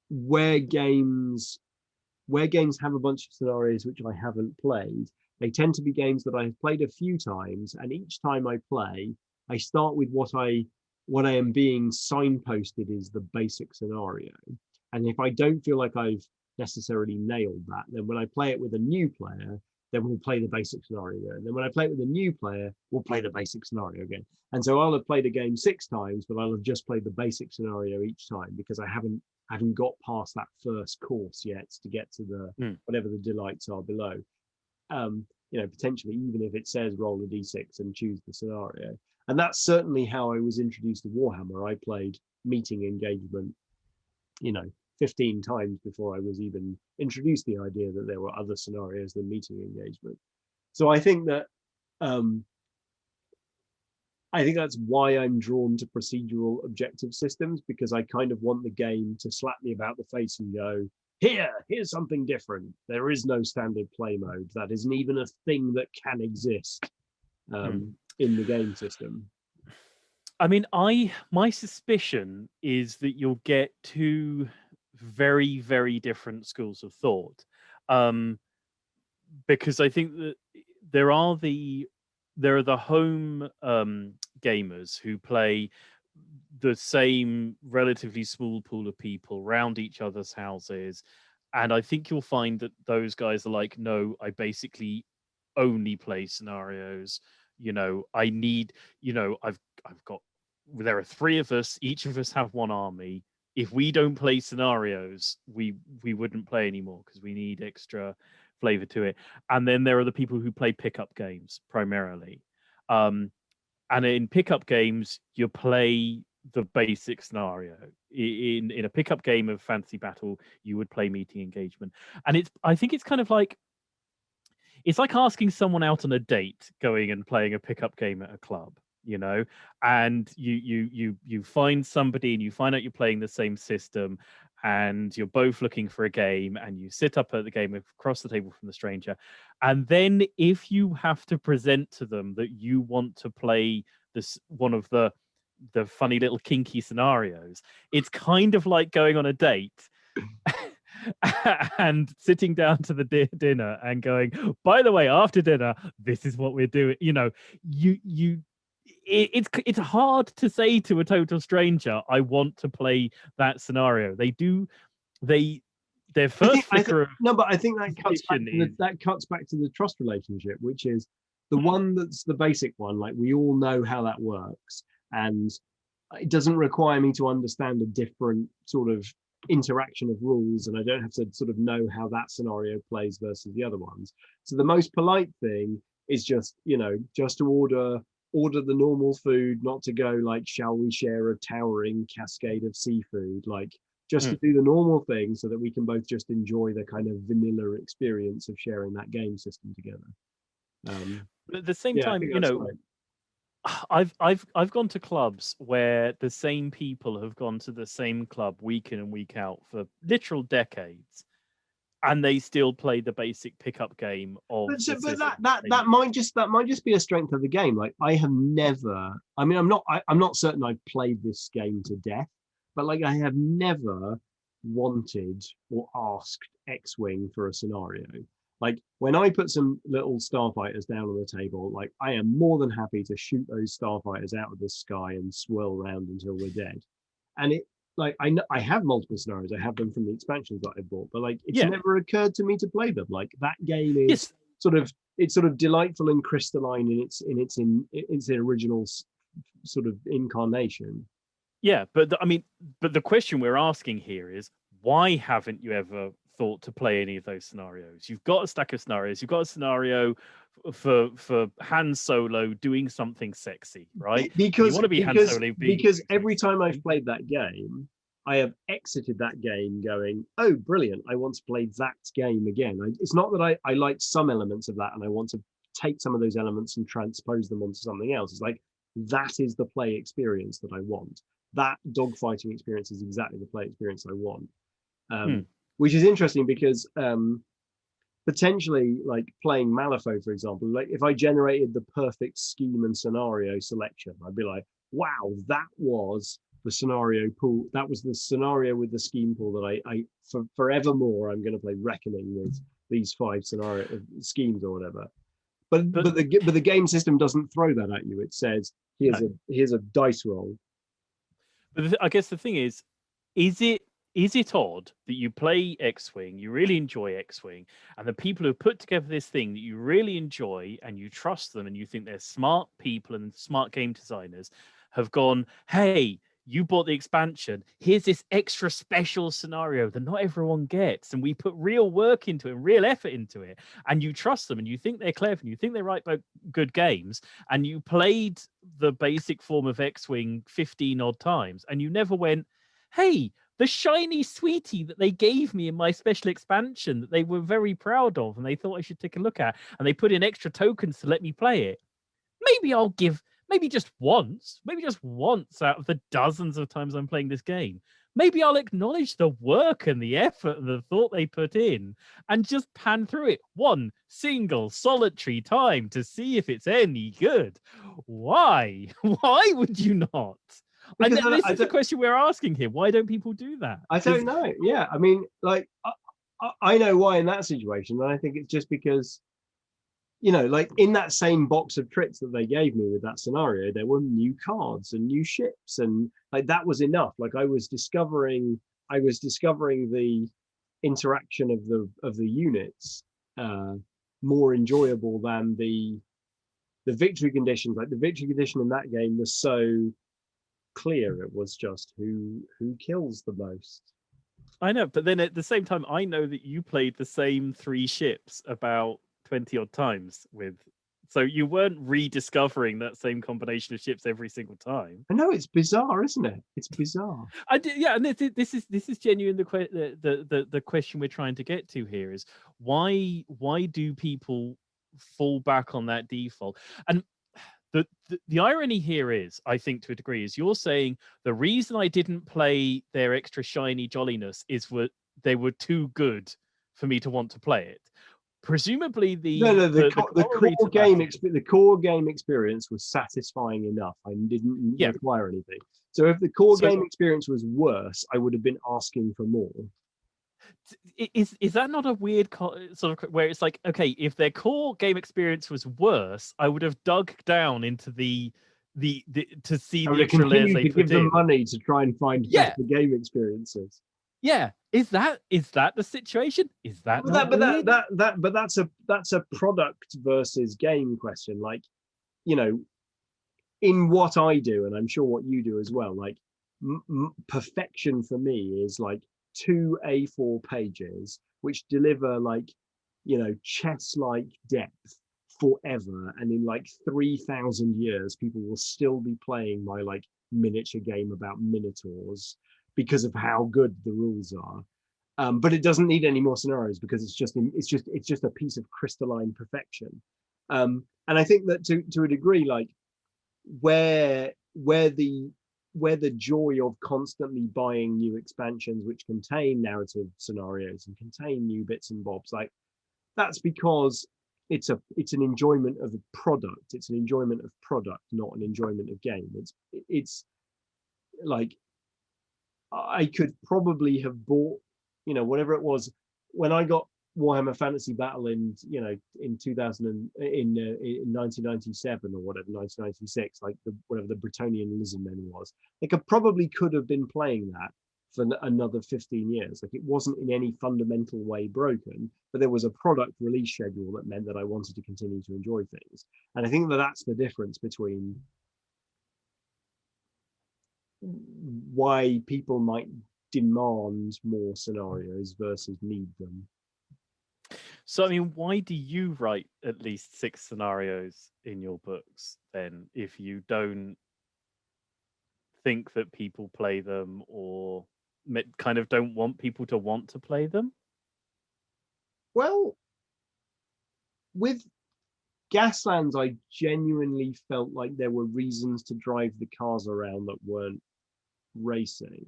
where games have a bunch of scenarios which I haven't played, they tend to be games that I've played a few times, and each time I play, I start with what I am being signposted is the basic scenario. And if I don't feel like I've necessarily nailed that, then when I play it with a new player, then we'll play the basic scenario again. And then when I play it with a new player, we'll play the basic scenario again. And so I'll have played a game 6 times, but I'll have just played the basic scenario each time because I haven't got past that first course yet to get to the whatever the delights are below. Potentially even if it says roll a d6 and choose the scenario. And that's certainly how I was introduced to Warhammer. I played meeting engagement, 15 times before I was even introduced the idea that there were other scenarios than meeting engagement. So I think that that's why I'm drawn to procedural objective systems, because I kind of want the game to slap me about the face and go, here's something different. There is no standard play mode. That isn't even a thing that can exist in the game system. I mean, my suspicion is that you'll get two very, very different schools of thought, because I think that there are the home gamers who play the same relatively small pool of people round each other's houses, and I think you'll find that those guys are like, no, I basically only play scenarios. I need, I've got, there are 3 of us, each of us have 1 army. If we don't play scenarios, we wouldn't play anymore because we need extra flavor to it. And then there are the people who play pickup games primarily. And in pickup games, you play the basic scenario. In a pickup game of Fantasy Battle, you would play meeting engagement. And I think it's kind of like, it's like asking someone out on a date, going and playing a pickup game at a club, and you find somebody and you find out you're playing the same system, and you're both looking for a game, and you sit up at the game across the table from the stranger, and then if you have to present to them that you want to play this one of the funny little kinky scenarios, it's kind of like going on a date and sitting down to the dinner and going, by the way, after dinner, this is what we're doing. It's hard to say to a total stranger, I want to play that scenario. Their first flicker of no, but I think that cuts back to the trust relationship, which is the one that's the basic one. Like, we all know how that works, and it doesn't require me to understand a different sort of interaction of rules, and I don't have to sort of know how that scenario plays versus the other ones. So the most polite thing is just to order the normal food, not to go like, shall we share a towering cascade of seafood, like just to do the normal thing so that we can both just enjoy the kind of vanilla experience of sharing that game system together. But at the same time, right. I've gone to clubs where the same people have gone to the same club week in and week out for literal decades, and they still play the basic pickup game of. But that might just be a strength of the game. Like, I have never. I mean, I'm not certain I've played this game to death, but like, I have never wanted or asked X-Wing for a scenario. Like, when I put some little starfighters down on the table, like, I am more than happy to shoot those starfighters out of the sky and swirl around until we're dead. And it, like, I have multiple scenarios. I have them from the expansions that I bought, but like, it's never occurred to me to play them. Like, that game is sort of delightful and crystalline in its original sort of incarnation. Yeah, but the question we're asking here is, why haven't you ever thought to play any of those scenarios? You've got a stack of scenarios. You've got a scenario for Han Solo doing something sexy, right? Because every time I've played that game, I have exited that game going, oh, brilliant, I want to play that game again. It's not that I like some elements of that and I want to take some of those elements and transpose them onto something else. It's like, that is the play experience that I want. That dogfighting experience is exactly the play experience I want. Which is interesting because potentially, like playing Malifaux, for example, like if I generated the perfect scheme and scenario selection, I'd be like, wow, that was the scenario pool. That was the scenario with the scheme pool that I for forevermore, I'm going to play Reckoning with these 5 scenario schemes or whatever. But the game system doesn't throw that at you. It says, here's a dice roll. But I guess the thing is it odd that you play X-Wing, you really enjoy X-Wing, and the people who put together this thing that you really enjoy and you trust them and you think they're smart people and smart game designers have gone, hey, you bought the expansion, here's this extra special scenario that not everyone gets, and we put real work into it, real effort into it, and you trust them and you think they're clever and you think they write good games, and you played the basic form of X-Wing 15 odd times and you never went, hey, the shiny sweetie that they gave me in my special expansion that they were very proud of and they thought I should take a look at, and they put in extra tokens to let me play it. Maybe I'll give, maybe just once out of the dozens of times I'm playing this game, maybe I'll acknowledge the work and the effort and the thought they put in and just pan through it one single solitary time to see if it's any good. Why? Why would you not? And this is the question we're asking here. Why don't people do that? I don't know. Yeah, I mean, like, I know why in that situation, and I think it's just because, you know, like in that same box of tricks that they gave me with that scenario, there were new cards and new ships, and like that was enough. Like I was discovering the interaction of the units more enjoyable than the victory conditions. Like the victory condition in that game was so clear. It was just who kills the most. I know, but then at the same time, I know that you played the same 3 ships about 20 odd times with, so you weren't rediscovering that same combination of ships every single time. I know, it's bizarre, isn't it? It's bizarre. Yeah, and this is genuine. The question we're trying to get to here is why do people fall back on that default? And the irony here is, I think to a degree, is you're saying the reason I didn't play their extra shiny jolliness is they were too good for me to want to play it. Presumably the core game experience was satisfying enough. I didn't require anything. So if the core game experience was worse, I would have been asking for more. Is that not a weird sort of where it's like, okay, if their core game experience was worse, I would have dug down into the to see the extra layers they put in. Give them money to try and find better game experiences. Yeah, is that the situation? Is that but that's a product versus game question. Like, you know, in what I do, and I'm sure what you do as well, like perfection for me is like 2 A4 pages which deliver, like, you know, chess-like depth forever, and in like 3,000 years people will still be playing my like miniature game about minotaurs because of how good the rules are. But it doesn't need any more scenarios because it's just a piece of crystalline perfection. And I think that to a degree, like where the joy of constantly buying new expansions which contain narrative scenarios and contain new bits and bobs, like that's because it's an enjoyment of a product. It's an enjoyment of product, not an enjoyment of game. It's like I could probably have bought, you know, whatever it was when I got Warhammer Fantasy Battle in 1997 or whatever, 1996, like whatever the Bretonian Lizardmen was. Like I probably could have been playing that for another 15 years. Like it wasn't in any fundamental way broken, but there was a product release schedule that meant that I wanted to continue to enjoy things. And I think that that's the difference between why people might demand more scenarios versus need them. So, I mean, why do you write at least 6 scenarios in your books then, if you don't think that people play them, or kind of don't want people to want to play them? Well, with Gaslands, I genuinely felt like there were reasons to drive the cars around that weren't racing.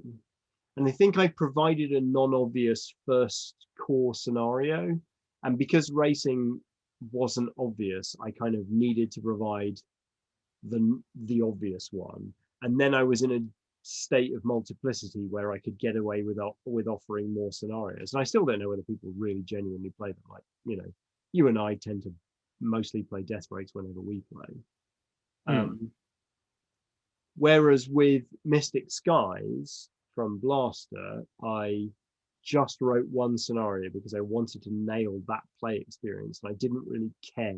And I think I provided a non-obvious first core scenario. And because racing wasn't obvious, I kind of needed to provide the obvious one. And then I was in a state of multiplicity where I could get away with offering more scenarios. And I still don't know whether people really genuinely play them. Like, you and I tend to mostly play death rates whenever we play. Whereas with Mystic Skies from Blaster, I just wrote one scenario because I wanted to nail that play experience, and I didn't really care.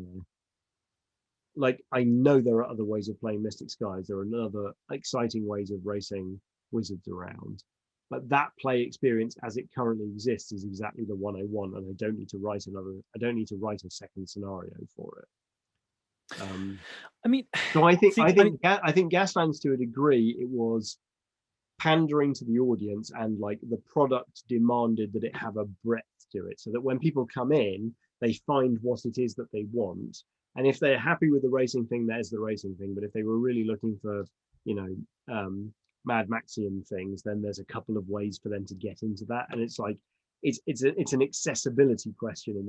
Like, I know there are other ways of playing Mystic Skies. There are other exciting ways of racing wizards around. But that play experience as it currently exists is exactly the one I want, and I don't need to write a second scenario for it. I mean, so I think Gaslands, to a degree, it was pandering to the audience, and like the product demanded that it have a breadth to it, so that when people come in, they find what it is that they want. And if they're happy with the racing thing, there's the racing thing. But if they were really looking for, Mad Maxian things, then there's a couple of ways for them to get into that. And it's like it's an accessibility question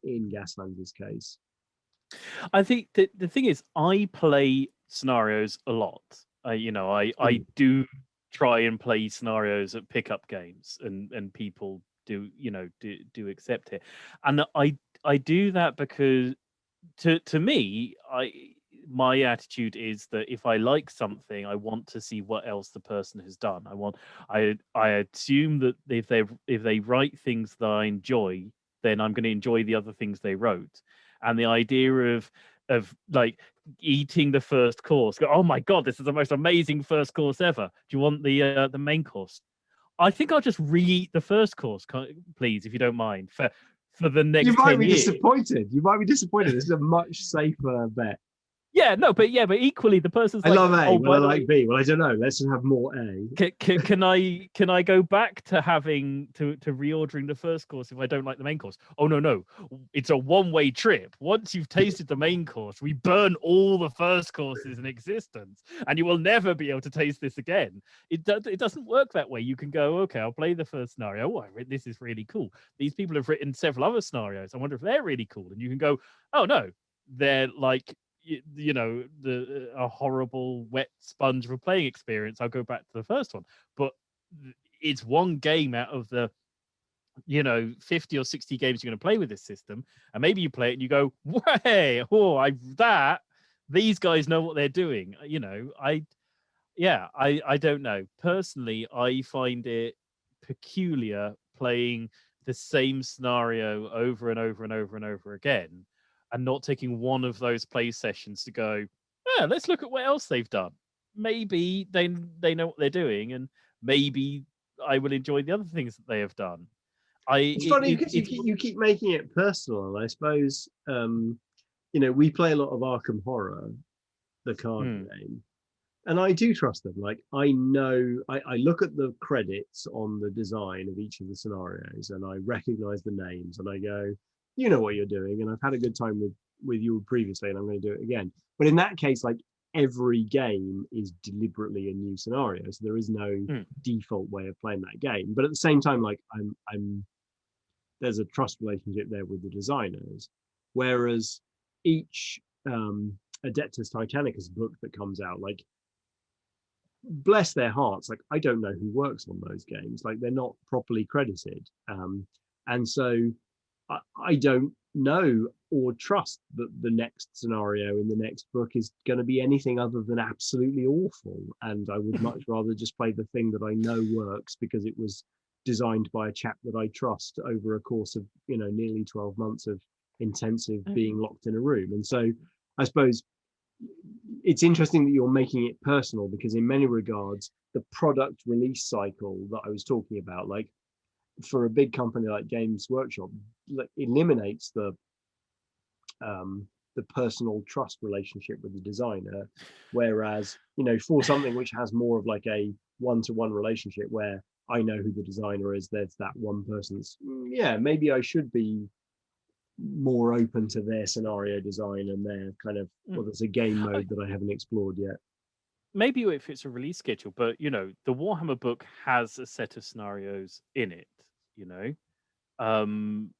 in Gaslands' case. I think that the thing is, I play scenarios a lot. I do try and play scenarios at pickup games, and people do accept it, and I do that because to me, my attitude is that if I like something, I want to see what else the person has done. I assume that if they write things that I enjoy, then I'm going to enjoy the other things they wrote. And the idea of like eating the first course, go, oh my god, this is the most amazing first course ever. Do you want the main course? I think I'll just re-eat the first course, please, if you don't mind, for the next 10 years. You might be disappointed. This is a much safer bet. Yeah, no, but equally, the person's I like, love A, oh, but I like B. Well, I don't know. Let's have more A. Can I go back to having to reordering the first course if I don't like the main course? Oh no, it's a one-way trip. Once you've tasted the main course, we burn all the first courses in existence, and you will never be able to taste this again. It doesn't work that way. You can go, okay, I'll play the first scenario. Oh, this is really cool. These people have written several other scenarios. I wonder if they're really cool. And you can go, oh no, they're like, a horrible wet sponge of a playing experience. I'll go back to the first one. But it's one game out of the 50 or 60 games you're going to play with this system, and maybe you play it and you go, way, these guys know what they're doing. I don't know. Personally, I find it peculiar playing the same scenario over and over and over and over again, and not taking one of those play sessions to go, yeah, let's look at what else they've done. Maybe they know what they're doing, and maybe I will enjoy the other things that they have done. It's funny because you keep making it personal. I suppose we play a lot of Arkham Horror, the card game, and I do trust them. Like, I know, I look at the credits on the design of each of the scenarios, and I recognize the names, and I go, you know what you're doing, and I've had a good time with you previously, and I'm going to do it again. But in that case, like, every game is deliberately a new scenario, so there is no default way of playing that game. But at the same time, like, I'm there's a trust relationship there with the designers, whereas each Adeptus Titanicus book that comes out, like, bless their hearts, like, I don't know who works on those games. Like, they're not properly credited, and so I don't know or trust that the next scenario in the next book is going to be anything other than absolutely awful. And I would much rather just play the thing that I know works because it was designed by a chap that I trust over a course of nearly 12 months of intensive being locked in a room. And so I suppose it's interesting that you're making it personal, because in many regards the product release cycle that I was talking about, like, for a big company like Games Workshop, eliminates the personal trust relationship with the designer, whereas for something which has more of like a one-to-one relationship where I know who the designer is. There's that one person's. Yeah, maybe I should be more open to their scenario design and their kind of, well, there's a game I- mode that I haven't explored yet. Maybe if it's a release schedule, but the Warhammer book has a set of scenarios in it. You know, um,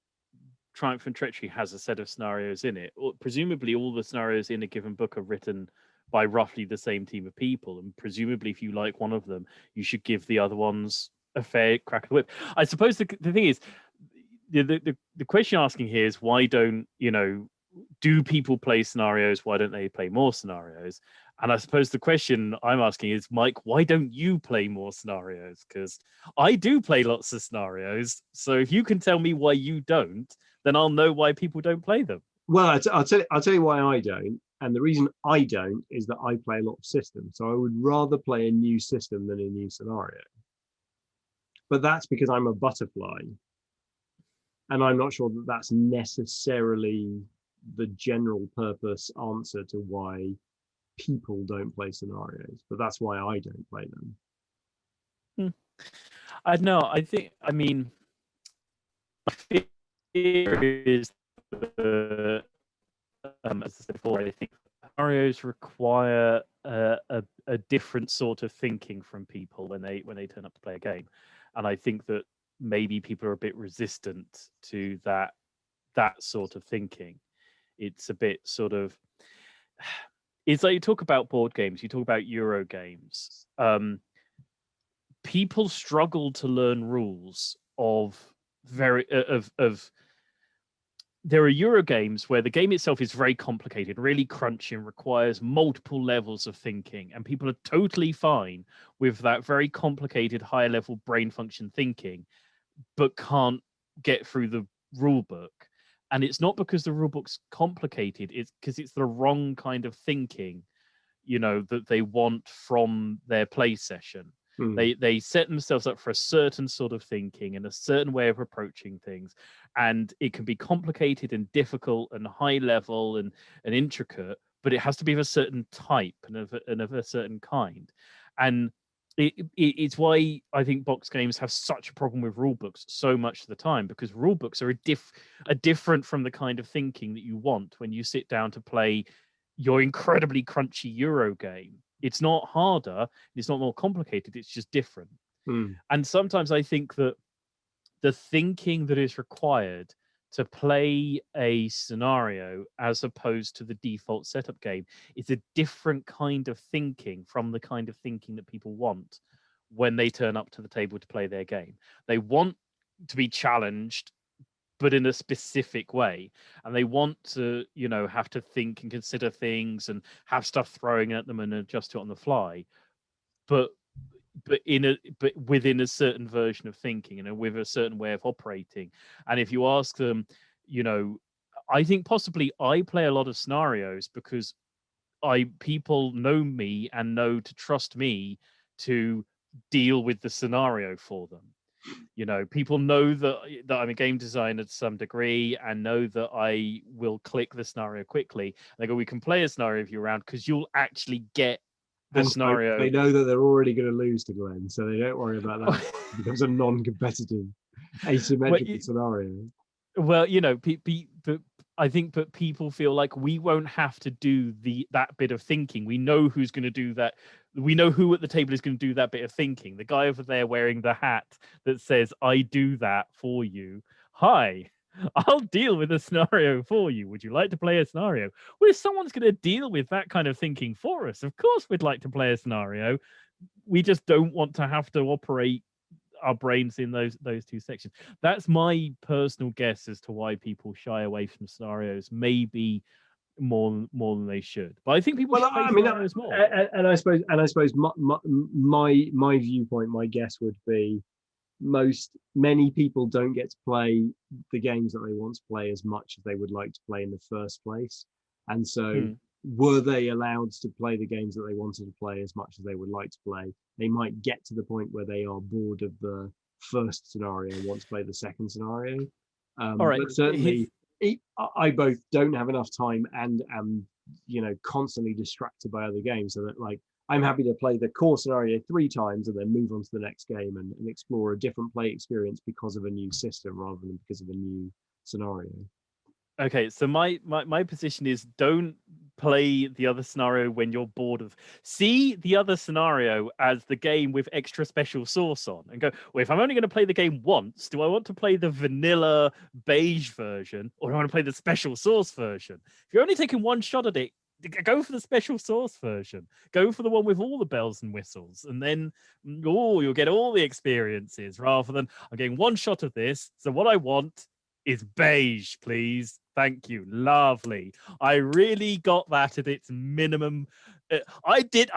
Triumph and Treachery has a set of scenarios in it. Presumably, all the scenarios in a given book are written by roughly the same team of people, and presumably, if you like one of them, you should give the other ones a fair crack of the whip. I suppose the thing is, the question asking here is why don't do people play scenarios? Why don't they play more scenarios? And I suppose the question I'm asking is, Mike, why don't you play more scenarios? Because I do play lots of scenarios. So if you can tell me why you don't, then I'll know why people don't play them. Well, I'll tell you why I don't. And the reason I don't is that I play a lot of systems. So I would rather play a new system than a new scenario. But that's because I'm a butterfly. And I'm not sure that that's necessarily the general purpose answer to why people don't play scenarios. But that's why I don't play them. I know. I mean, my fear is that, as I said before, I think scenarios require a different sort of thinking from people when they turn up to play a game, and I think that maybe people are a bit resistant to that sort of thinking. It's a bit sort of, it's like you talk about board games, you talk about Euro games. People struggle to learn rules of there are Euro games where the game itself is very complicated, really crunchy, and requires multiple levels of thinking. And people are totally fine with that very complicated, higher level brain function thinking, but can't get through the rule book. And it's not because the rule book's complicated, it's because it's the wrong kind of thinking, that they want from their play session. They set themselves up for a certain sort of thinking and a certain way of approaching things, and it can be complicated and difficult and high level and intricate, but it has to be of a certain type and of a certain kind. And it's why I think box games have such a problem with rule books so much of the time, because rule books are different from the kind of thinking that you want when you sit down to play your incredibly crunchy Euro game. It's not harder, it's not more complicated, it's just different. And sometimes I think that the thinking that is required to play a scenario as opposed to the default setup game is a different kind of thinking from the kind of thinking that people want when they turn up to the table to play their game. They want to be challenged, but in a specific way, and they want to have to think and consider things and have stuff throwing at them and adjust to it on the fly, but within a certain version of thinking and with a certain way of operating. And if you ask them, I think possibly I play a lot of scenarios because people know me and know to trust me to deal with the scenario for them. People know that I'm a game designer to some degree and know that I will click the scenario quickly. They go, we can play a scenario of you around because you'll actually get the scenario. They know that they're already going to lose to Glenn, so they don't worry about that. It becomes a non-competitive, asymmetrical scenario. Well, but I think that people feel like we won't have to do that bit of thinking. We know who's going to do that. We know who at the table is going to do that bit of thinking. The guy over there wearing the hat that says, I do that for you. Hi, I'll deal with a scenario for you. Would you like to play a scenario? Well, if someone's going to deal with that kind of thinking for us, of course we'd like to play a scenario. We just don't want to have to operate our brains in those two sections. That's my personal guess as to why people shy away from scenarios, maybe more than they should. But I think people should play scenarios more. And I suppose my viewpoint, my guess would be many people don't get to play the games that they want to play as much as they would like to play in the first place. And so were they allowed to play the games that they wanted to play as much as they would like to play, they might get to the point where they are bored of the first scenario and want to play the second scenario. All right. But certainly I both don't have enough time and am constantly distracted by other games, so that like I'm happy to play the core scenario 3 times and then move on to the next game and explore a different play experience because of a new system rather than because of a new scenario. Okay, so my position is don't play the other scenario when you're bored of. See the other scenario as the game with extra special sauce on, and go, well, if I'm only going to play the game once, do I want to play the vanilla beige version, or do I want to play the special sauce version? If you're only taking one shot at it, go for the special sauce version. Go for the one with all the bells and whistles, and then you'll get all the experiences rather than I'm getting one shot of this. So what I want is beige, please. Thank you. Lovely. I really got that at its minimum. I didn't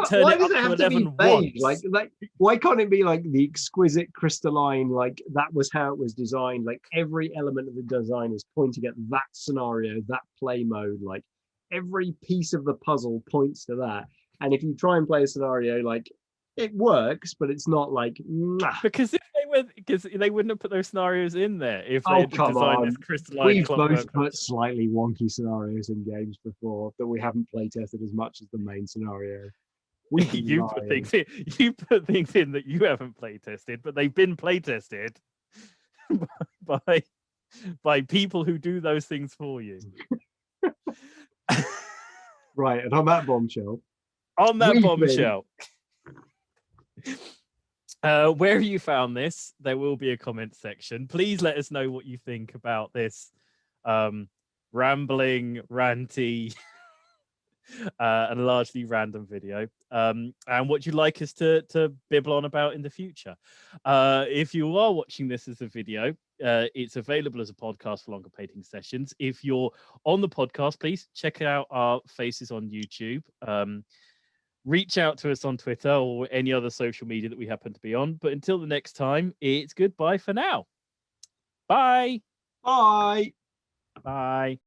turn Why it does up it to have to be 11 beige? once. Like, why can't it be like the exquisite crystalline? Like that was how it was designed. Like every element of the design is pointing at that scenario, that play mode. Like every piece of the puzzle points to that. And if you try and play a scenario, like it works, but it's not like. Mwah. Because they wouldn't have put those scenarios in there if they Oh, had come designed this on. crystalline We've both clockwork. put slightly wonky scenarios in games before that we haven't play tested as much as the main scenario. We'd be You put things in. You put things in that you haven't play tested, but they've been play tested by people who do those things for you. Right, and on that bombshell. On that we've bombshell. Where you found this, there will be a comment section. Please let us know what you think about this rambling, ranty, and largely random video, and what you'd like us to bibble on about in the future. If you are watching this as a video, it's available as a podcast for longer painting sessions. If you're on the podcast, please check out our faces on YouTube. Reach out to us on Twitter or any other social media that we happen to be on. But until the next time, it's goodbye for now. Bye. Bye. Bye.